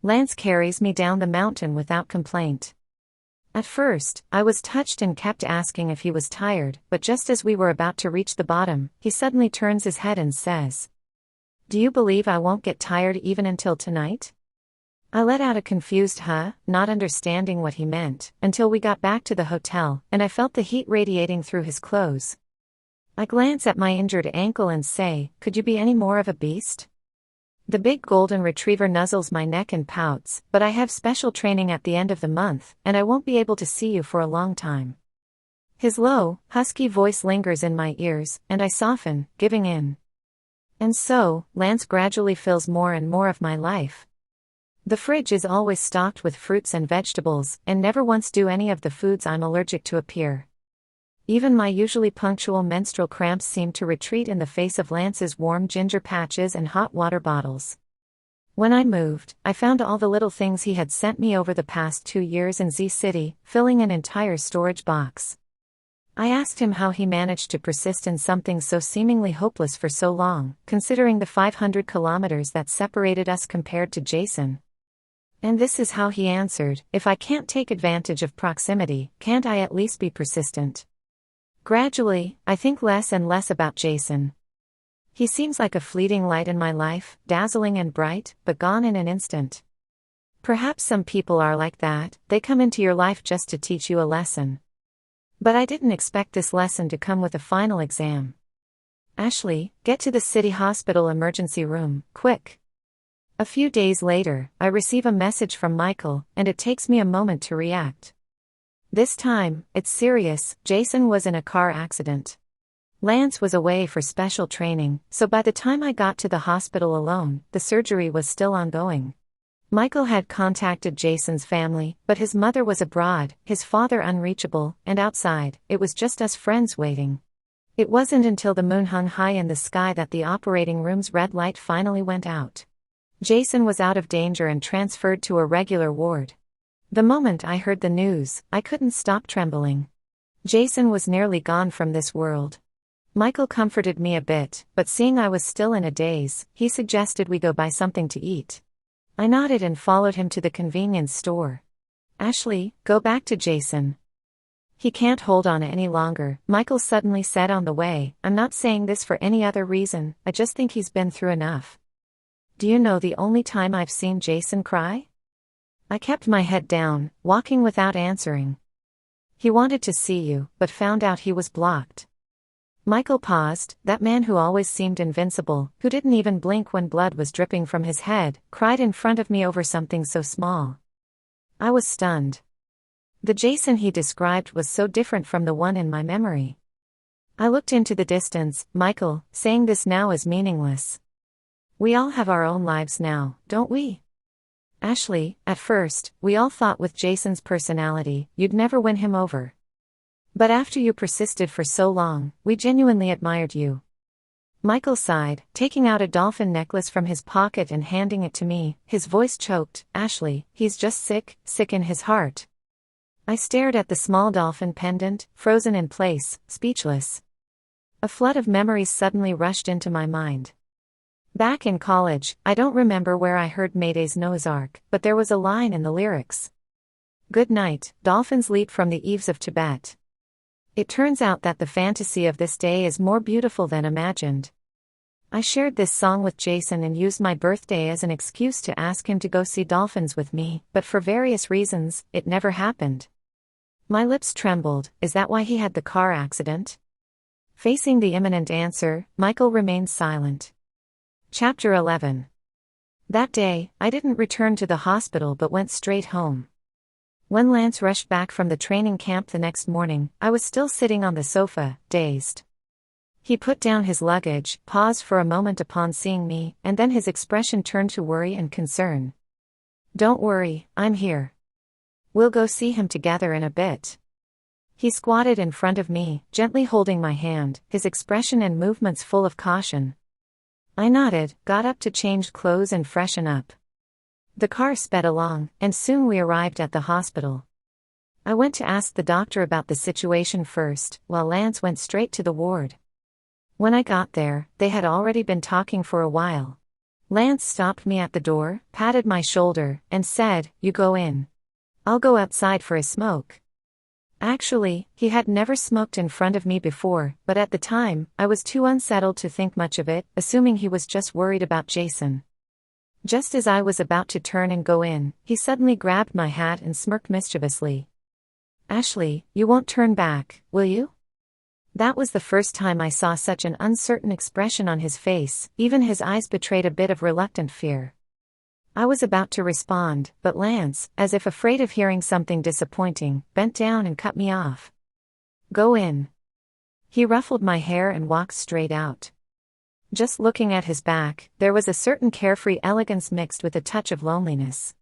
Lance carries me down the mountain without complaint. At first, I was touched and kept asking if he was tired, but just as we were about to reach the bottom, he suddenly turns his head and says, "Do you believe I won't get tired even until tonight?" I let out a confused "huh," not understanding what he meant, until we got back to the hotel, and I felt the heat radiating through his clothes. I glance at my injured ankle and say, "Could you be any more of a beast?" The big golden retriever nuzzles my neck and pouts, "But I have special training at the end of the month, and I won't be able to see you for a long time." His low, husky voice lingers in my ears, and I soften, giving in. And so, Lance gradually fills more and more of my life. The fridge is always stocked with fruits and vegetables, and never once do any of the foods I'm allergic to appear. Even my usually punctual menstrual cramps seem to retreat in the face of Lance's warm ginger patches and hot water bottles. When I moved, I found all the little things he had sent me over the past 2 years in Z City, filling an entire storage box. I asked him how he managed to persist in something so seemingly hopeless for so long, considering the 500 kilometers that separated us compared to Jason. And this is how he answered: if I can't take advantage of proximity, can't I at least be persistent? Gradually, I think less and less about Jason. He seems like a fleeting light in my life, dazzling and bright, but gone in an instant. Perhaps some people are like that, they come into your life just to teach you a lesson. But I didn't expect this lesson to come with a final exam. Ashley, get to the city hospital emergency room, quick. A few days later, I receive a message from Michael, and it takes me a moment to react. This time, it's serious. Jason was in a car accident. Lance was away for special training, so by the time I got to the hospital alone, the surgery was still ongoing. Michael had contacted Jason's family, but his mother was abroad, his father unreachable, and outside, it was just us friends waiting. It wasn't until the moon hung high in the sky that the operating room's red light finally went out. Jason was out of danger and transferred to a regular ward. The moment I heard the news, I couldn't stop trembling. Jason was nearly gone from this world. Michael comforted me a bit, but seeing I was still in a daze, he suggested we go buy something to eat. I nodded and followed him to the convenience store. Ashley, go back to Jason. He can't hold on any longer, Michael suddenly said on the way. I'm not saying this for any other reason, I just think he's been through enough. Do you know the only time I've seen Jason cry? I kept my head down, walking without answering. He wanted to see you, but found out he was blocked. Michael paused. That man who always seemed invincible, who didn't even blink when blood was dripping from his head, cried in front of me over something so small. I was stunned. The Jason he described was so different from the one in my memory. I looked into the distance. Michael, saying this now is meaningless. We all have our own lives now, don't we? Ashley, at first, we all thought with Jason's personality, you'd never win him over. But after you persisted for so long, we genuinely admired you. Michael sighed, taking out a dolphin necklace from his pocket and handing it to me, his voice choked. Ashley, he's just sick in his heart. I stared at the small dolphin pendant, frozen in place, speechless. A flood of memories suddenly rushed into my mind. Back in college, I don't remember where I heard Mayday's Noah's Ark, but there was a line in the lyrics. Good night, dolphins leap from the eaves of Tibet. It turns out that the fantasy of this day is more beautiful than imagined. I shared this song with Jason and used my birthday as an excuse to ask him to go see dolphins with me, but for various reasons, it never happened. My lips trembled. Is that why he had the car accident? Facing the imminent answer, Michael remained silent. Chapter 11. That day, I didn't return to the hospital but went straight home. When Lance rushed back from the training camp the next morning, I was still sitting on the sofa, dazed. He put down his luggage, paused for a moment upon seeing me, and then his expression turned to worry and concern. Don't worry, I'm here. We'll go see him together in a bit. He squatted in front of me, gently holding my hand, his expression and movements full of caution. I nodded, got up to change clothes and freshen up. The car sped along, and soon we arrived at the hospital. I went to ask the doctor about the situation first, while Lance went straight to the ward. When I got there, they had already been talking for a while. Lance stopped me at the door, patted my shoulder, and said, "You go in. I'll go outside for a smoke." Actually, he had never smoked in front of me before, but at the time, I was too unsettled to think much of it, assuming he was just worried about Jason. Just as I was about to turn and go in, he suddenly grabbed my hat and smirked mischievously. Ashley, you won't turn back, will you? That was the first time I saw such an uncertain expression on his face, even his eyes betrayed a bit of reluctant fear. I was about to respond, but Lance, as if afraid of hearing something disappointing, bent down and cut me off. Go in. He ruffled my hair and walked straight out. Just looking at his back, there was a certain carefree elegance mixed with a touch of loneliness.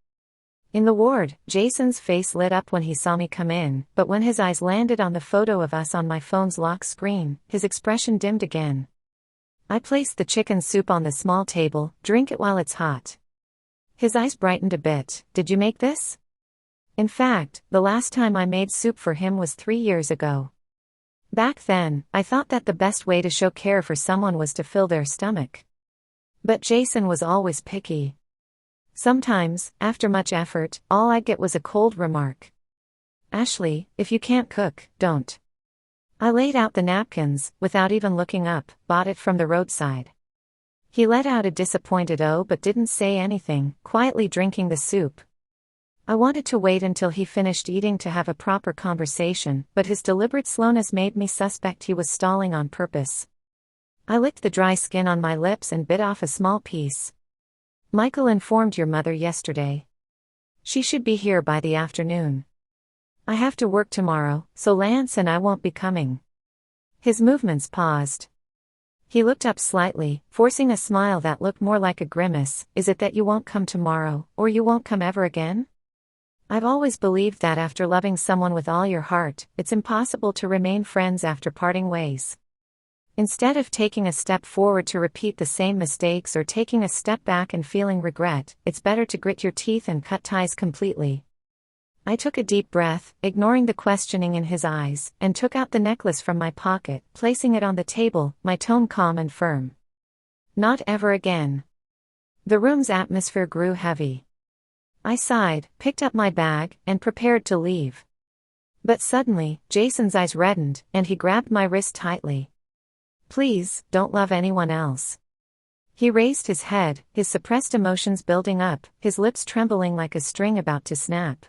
In the ward, Jason's face lit up when he saw me come in, but when his eyes landed on the photo of us on my phone's lock screen, his expression dimmed again. I placed the chicken soup on the small table. Drink it while it's hot. His eyes brightened a bit. Did you make this? In fact, the last time I made soup for him was 3 years ago. Back then, I thought that the best way to show care for someone was to fill their stomach. But Jason was always picky. Sometimes, after much effort, all I'd get was a cold remark. Ashley, if you can't cook, don't. I laid out the napkins, without even looking up, bought it from the roadside. He let out a disappointed "oh" but didn't say anything, quietly drinking the soup. I wanted to wait until he finished eating to have a proper conversation, but his deliberate slowness made me suspect he was stalling on purpose. I licked the dry skin on my lips and bit off a small piece. Michael informed your mother yesterday. She should be here by the afternoon. I have to work tomorrow, so Lance and I won't be coming. His movements paused. He looked up slightly, forcing a smile that looked more like a grimace. Is it that you won't come tomorrow, or you won't come ever again? I've always believed that after loving someone with all your heart, it's impossible to remain friends after parting ways. Instead of taking a step forward to repeat the same mistakes or taking a step back and feeling regret, it's better to grit your teeth and cut ties completely. I took a deep breath, ignoring the questioning in his eyes, and took out the necklace from my pocket, placing it on the table, my tone calm and firm. Not ever again. The room's atmosphere grew heavy. I sighed, picked up my bag, and prepared to leave. But suddenly, Jason's eyes reddened, and he grabbed my wrist tightly. Please, don't love anyone else. He raised his head, his suppressed emotions building up, his lips trembling like a string about to snap.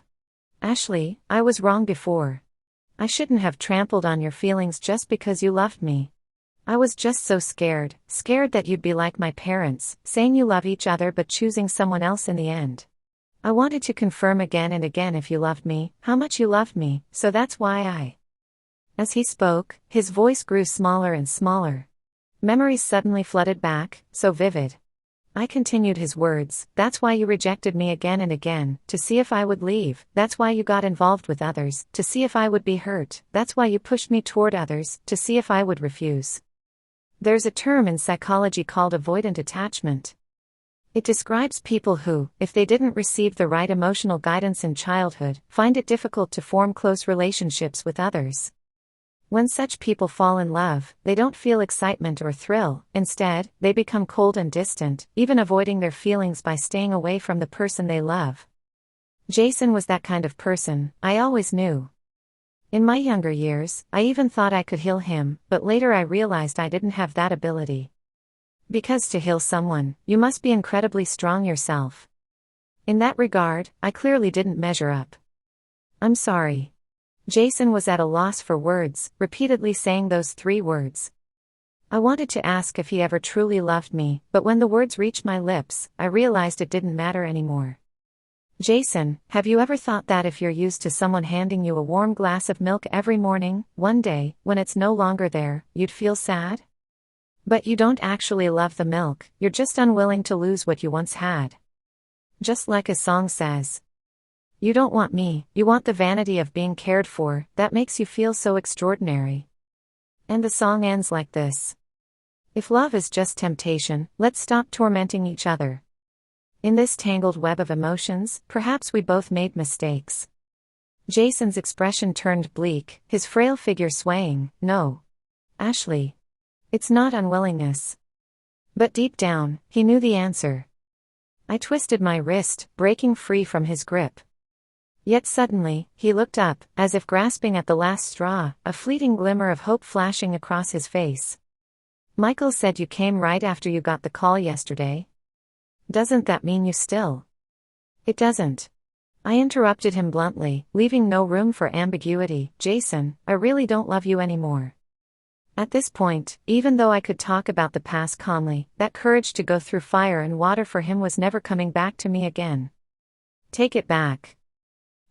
Ashley, I was wrong before. I shouldn't have trampled on your feelings just because you loved me. I was just so scared that you'd be like my parents, saying you love each other but choosing someone else in the end. I wanted to confirm again and again if you loved me, how much you loved me, so that's why I. As he spoke, his voice grew smaller and smaller. Memories suddenly flooded back, so vivid. I continued his words. That's why you rejected me again and again, to see if I would leave. That's why you got involved with others, to see if I would be hurt. That's why you pushed me toward others, to see if I would refuse. There's a term in psychology called avoidant attachment. It describes people who, if they didn't receive the right emotional guidance in childhood, find it difficult to form close relationships with others. When such people fall in love, they don't feel excitement or thrill. Instead, they become cold and distant, even avoiding their feelings by staying away from the person they love. Jason was that kind of person, I always knew. In my younger years, I even thought I could heal him, but later I realized I didn't have that ability. Because to heal someone, you must be incredibly strong yourself. In that regard, I clearly didn't measure up. I'm sorry. Jason was at a loss for words, repeatedly saying those 3 words. I wanted to ask if he ever truly loved me, but when the words reached my lips, I realized it didn't matter anymore. Jason, have you ever thought that if you're used to someone handing you a warm glass of milk every morning, one day, when it's no longer there, you'd feel sad? But you don't actually love the milk, you're just unwilling to lose what you once had. Just like a song says. You don't want me, you want the vanity of being cared for, that makes you feel so extraordinary. And the song ends like this. If love is just temptation, let's stop tormenting each other. In this tangled web of emotions, perhaps we both made mistakes. Jason's expression turned bleak, his frail figure swaying. No. Ashley. It's not unwillingness. But deep down, he knew the answer. I twisted my wrist, breaking free from his grip. Yet suddenly, he looked up, as if grasping at the last straw, a fleeting glimmer of hope flashing across his face. Michael said you came right after you got the call yesterday. Doesn't that mean you still? It doesn't. I interrupted him bluntly, leaving no room for ambiguity. Jason, I really don't love you anymore. At this point, even though I could talk about the past calmly, that courage to go through fire and water for him was never coming back to me again. Take it back.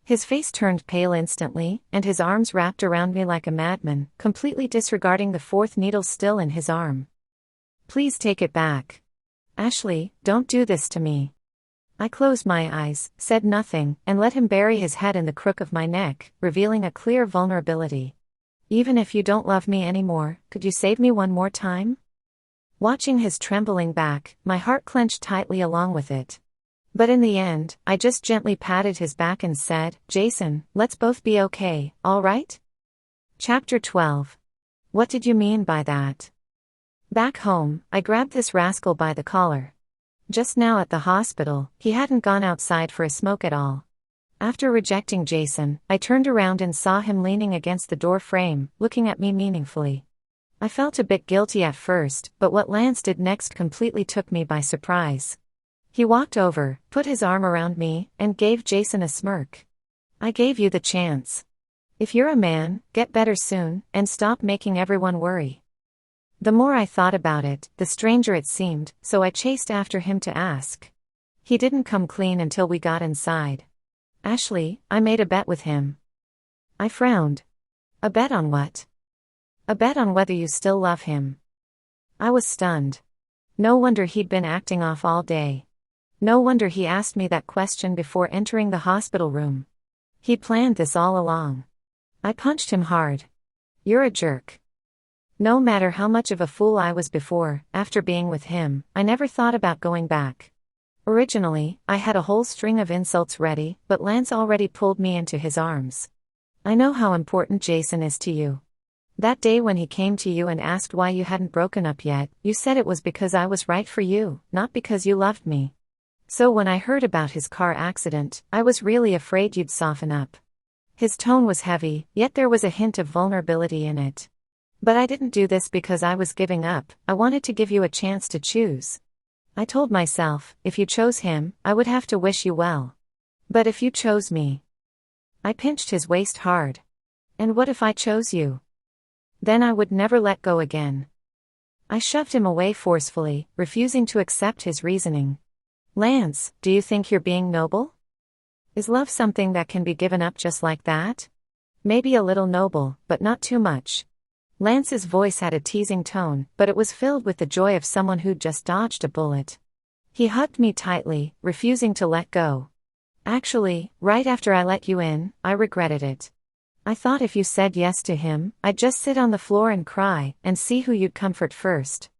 His face turned pale instantly, and his arms wrapped around me like a madman, completely disregarding the 4th needle still in his arm. Please take it back. Ashley, don't do this to me. I closed my eyes, said nothing, and let him bury his head in the crook of my neck, revealing a clear vulnerability. Even if you don't love me anymore, could you save me one more time? Watching his trembling back, my heart clenched tightly along with it. But in the end, I just gently patted his back and said, "Jason, let's both be okay, all right?" Chapter 12. What did you mean by that? Back home, I grabbed this rascal by the collar. Just now at the hospital, he hadn't gone outside for a smoke at all. After rejecting Jason, I turned around and saw him leaning against the door frame, looking at me meaningfully. I felt a bit guilty at first, but what Lance did next completely took me by surprise. He walked over, put his arm around me, and gave Jason a smirk. "I gave you the chance. If you're a man, get better soon, and stop making everyone worry." The more I thought about it, the stranger it seemed, so I chased after him to ask. He didn't come clean until we got inside. "Ashley, I made a bet with him." I frowned. "A bet on what?" "A bet on whether you still love him." I was stunned. No wonder he'd been acting off all day. No wonder he asked me that question before entering the hospital room. He planned this all along. I punched him hard. "You're a jerk." No matter how much of a fool I was before, after being with him, I never thought about going back. Originally, I had a whole string of insults ready, but Lance already pulled me into his arms. "I know how important Jason is to you. That day when he came to you and asked why you hadn't broken up yet, you said it was because I was right for you, not because you loved me. So when I heard about his car accident, I was really afraid you'd soften up." His tone was heavy, yet there was a hint of vulnerability in it. "But I didn't do this because I was giving up, I wanted to give you a chance to choose. I told myself, if you chose him, I would have to wish you well. But if you chose me..." I pinched his waist hard. "And what if I chose you? Then I would never let go again." I shoved him away forcefully, refusing to accept his reasoning. "Lance, do you think you're being noble? Is love something that can be given up just like that? Maybe a little noble, but not too much." Lance's voice had a teasing tone, but it was filled with the joy of someone who'd just dodged a bullet. He hugged me tightly, refusing to let go. "Actually, right after I let you in, I regretted it. I thought if you said yes to him, I'd just sit on the floor and cry, and see who you'd comfort first."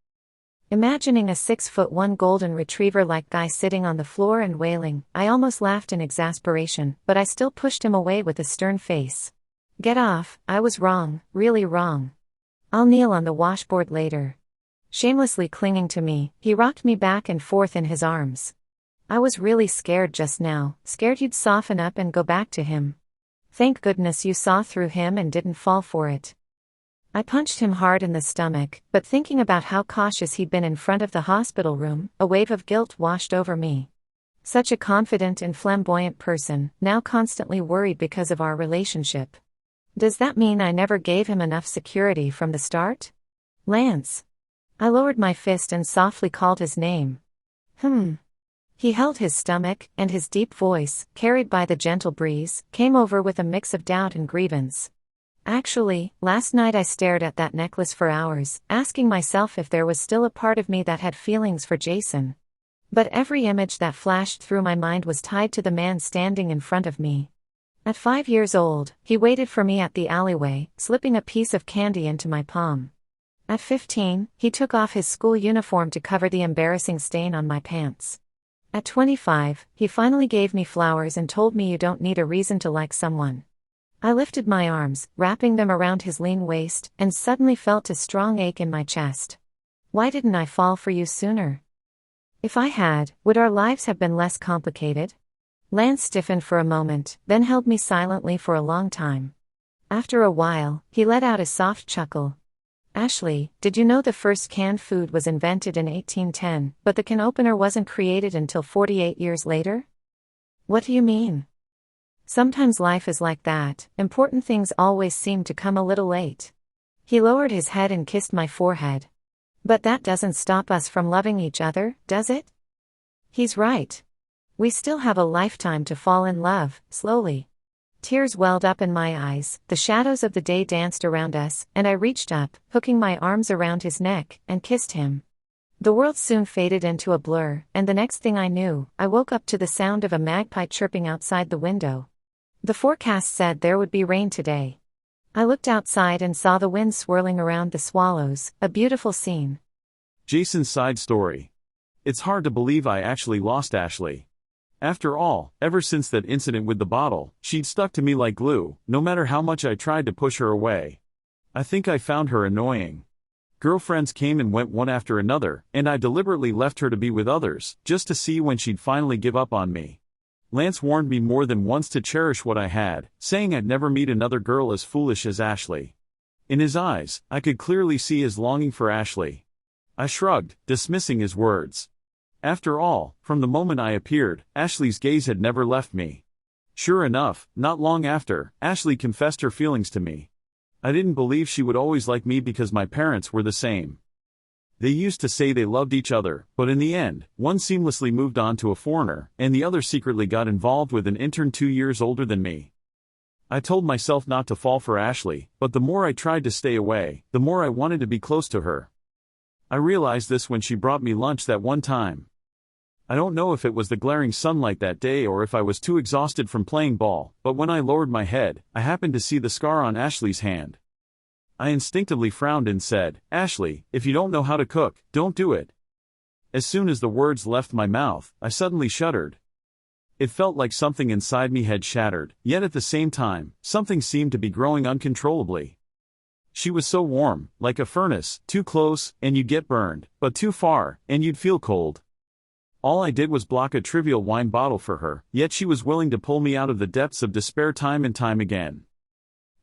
Imagining a 6'1" golden retriever-like guy sitting on the floor and wailing, I almost laughed in exasperation, but I still pushed him away with a stern face. "Get off, I was wrong, really wrong. I'll kneel on the washboard later." Shamelessly clinging to me, he rocked me back and forth in his arms. I was really scared just now, scared you'd soften up and go back to him. Thank goodness you saw through him and didn't fall for it. I punched him hard in the stomach, but thinking about how cautious he'd been in front of the hospital room, a wave of guilt washed over me. Such a confident and flamboyant person, now constantly worried because of our relationship. Does that mean I never gave him enough security from the start? "Lance." I lowered my fist and softly called his name. He held his stomach, and his deep voice, carried by the gentle breeze, came over with a mix of doubt and grievance. "Actually, last night I stared at that necklace for hours, asking myself if there was still a part of me that had feelings for Jason. But every image that flashed through my mind was tied to the man standing in front of me. At 5 years old, he waited for me at the alleyway, slipping a piece of candy into my palm. At 15, he took off his school uniform to cover the embarrassing stain on my pants. At 25, he finally gave me flowers and told me you don't need a reason to like someone." I lifted my arms, wrapping them around his lean waist, and suddenly felt a strong ache in my chest. Why didn't I fall for you sooner? If I had, would our lives have been less complicated? Lance stiffened for a moment, then held me silently for a long time. After a while, he let out a soft chuckle. "Ashley, did you know the first canned food was invented in 1810, but the can opener wasn't created until 48 years later?" "What do you mean?" "Sometimes life is like that, important things always seem to come a little late." He lowered his head and kissed my forehead. "But that doesn't stop us from loving each other, does it?" He's right. We still have a lifetime to fall in love, slowly. Tears welled up in my eyes, the shadows of the day danced around us, and I reached up, hooking my arms around his neck, and kissed him. The world soon faded into a blur, and the next thing I knew, I woke up to the sound of a magpie chirping outside the window. The forecast said there would be rain today. I looked outside and saw the wind swirling around the swallows, a beautiful scene. Jason's side story. It's hard to believe I actually lost Ashley. After all, ever since that incident with the bottle, she'd stuck to me like glue, no matter how much I tried to push her away. I think I found her annoying. Girlfriends came and went one after another, and I deliberately left her to be with others, just to see when she'd finally give up on me. Lance warned me more than once to cherish what I had, saying I'd never meet another girl as foolish as Ashley. In his eyes, I could clearly see his longing for Ashley. I shrugged, dismissing his words. After all, from the moment I appeared, Ashley's gaze had never left me. Sure enough, not long after, Ashley confessed her feelings to me. I didn't believe she would always like me because my parents were the same. They used to say they loved each other, but in the end, one seamlessly moved on to a foreigner, and the other secretly got involved with an intern 2 years older than me. I told myself not to fall for Ashley, but the more I tried to stay away, the more I wanted to be close to her. I realized this when she brought me lunch that one time. I don't know if it was the glaring sunlight that day or if I was too exhausted from playing ball, but when I lowered my head, I happened to see the scar on Ashley's hand. I instinctively frowned and said, "Ashley, if you don't know how to cook, don't do it." As soon as the words left my mouth, I suddenly shuddered. It felt like something inside me had shattered, yet at the same time, something seemed to be growing uncontrollably. She was so warm, like a furnace, too close, and you'd get burned, but too far, and you'd feel cold. All I did was block a trivial wine bottle for her, yet she was willing to pull me out of the depths of despair time and time again.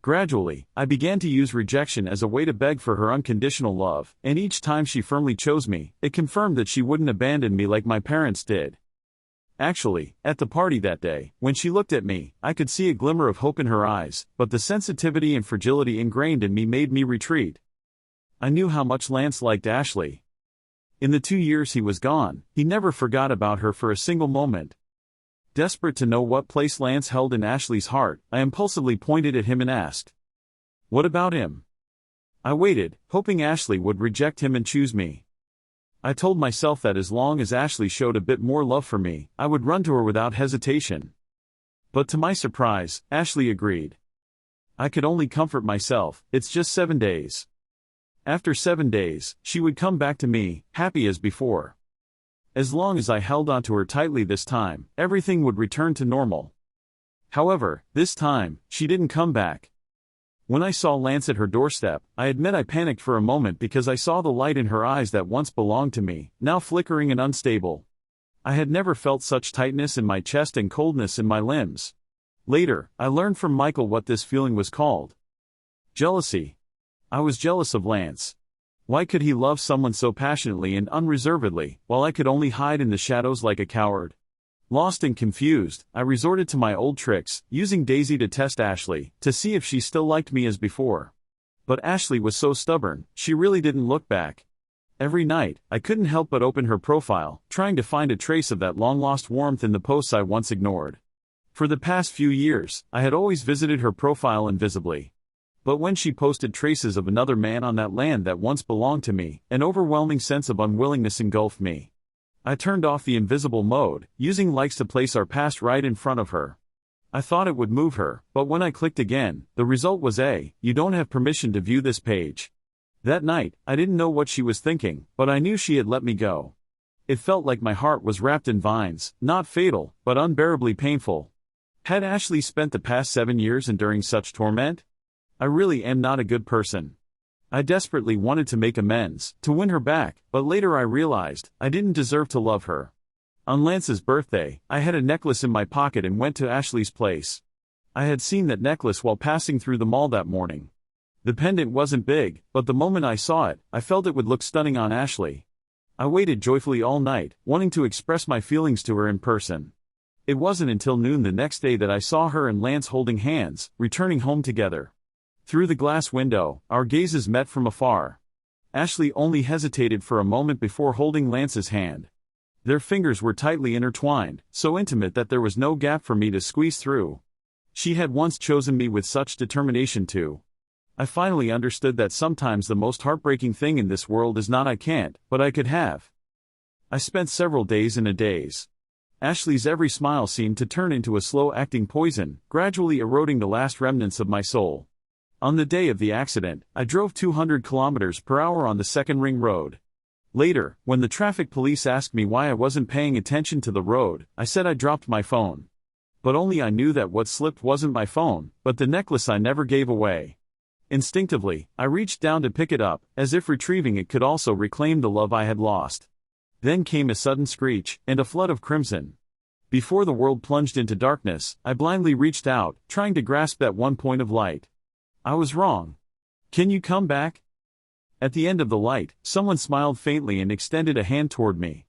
Gradually, I began to use rejection as a way to beg for her unconditional love, and each time she firmly chose me, it confirmed that she wouldn't abandon me like my parents did. Actually, at the party that day, when she looked at me, I could see a glimmer of hope in her eyes, but the sensitivity and fragility ingrained in me made me retreat. I knew how much Lance liked Ashley. In the 2 years he was gone, he never forgot about her for a single moment. Desperate to know what place Lance held in Ashley's heart, I impulsively pointed at him and asked, "What about him?" I waited, hoping Ashley would reject him and choose me. I told myself that as long as Ashley showed a bit more love for me, I would run to her without hesitation. But to my surprise, Ashley agreed. I could only comfort myself, it's just 7 days. After 7 days, she would come back to me, happy as before. As long as I held onto her tightly this time, everything would return to normal. However, this time, she didn't come back. When I saw Lance at her doorstep, I admit I panicked for a moment because I saw the light in her eyes that once belonged to me, now flickering and unstable. I had never felt such tightness in my chest and coldness in my limbs. Later, I learned from Michael what this feeling was called. Jealousy. I was jealous of Lance. Why could he love someone so passionately and unreservedly, while I could only hide in the shadows like a coward? Lost and confused, I resorted to my old tricks, using Daisy to test Ashley, to see if she still liked me as before. But Ashley was so stubborn, she really didn't look back. Every night, I couldn't help but open her profile, trying to find a trace of that long-lost warmth in the posts I once ignored. For the past few years, I had always visited her profile invisibly. But when she posted traces of another man on that land that once belonged to me, an overwhelming sense of unwillingness engulfed me. I turned off the invisible mode, using likes to place our past right in front of her. I thought it would move her, but when I clicked again, the result was "You don't have permission to view this page." That night, I didn't know what she was thinking, but I knew she had let me go. It felt like my heart was wrapped in vines, not fatal, but unbearably painful. Had Ashley spent the past 7 years enduring such torment? I really am not a good person. I desperately wanted to make amends, to win her back, but later I realized, I didn't deserve to love her. On Lance's birthday, I had a necklace in my pocket and went to Ashley's place. I had seen that necklace while passing through the mall that morning. The pendant wasn't big, but the moment I saw it, I felt it would look stunning on Ashley. I waited joyfully all night, wanting to express my feelings to her in person. It wasn't until noon the next day that I saw her and Lance holding hands, returning home together. Through the glass window, our gazes met from afar. Ashley only hesitated for a moment before holding Lance's hand. Their fingers were tightly intertwined, so intimate that there was no gap for me to squeeze through. She had once chosen me with such determination too. I finally understood that sometimes the most heartbreaking thing in this world is not "I can't," but "I could have." I spent several days in a daze. Ashley's every smile seemed to turn into a slow-acting poison, gradually eroding the last remnants of my soul. On the day of the accident, I drove 200 kilometers per hour on the second ring road. Later, when the traffic police asked me why I wasn't paying attention to the road, I said I dropped my phone. But only I knew that what slipped wasn't my phone, but the necklace I never gave away. Instinctively, I reached down to pick it up, as if retrieving it could also reclaim the love I had lost. Then came a sudden screech, and a flood of crimson. Before the world plunged into darkness, I blindly reached out, trying to grasp that one point of light. I was wrong. Can you come back? At the end of the light, someone smiled faintly and extended a hand toward me.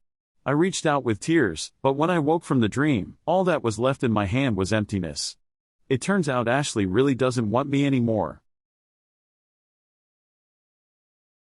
I reached out with tears, but when I woke from the dream, all that was left in my hand was emptiness. It turns out Ashley really doesn't want me anymore.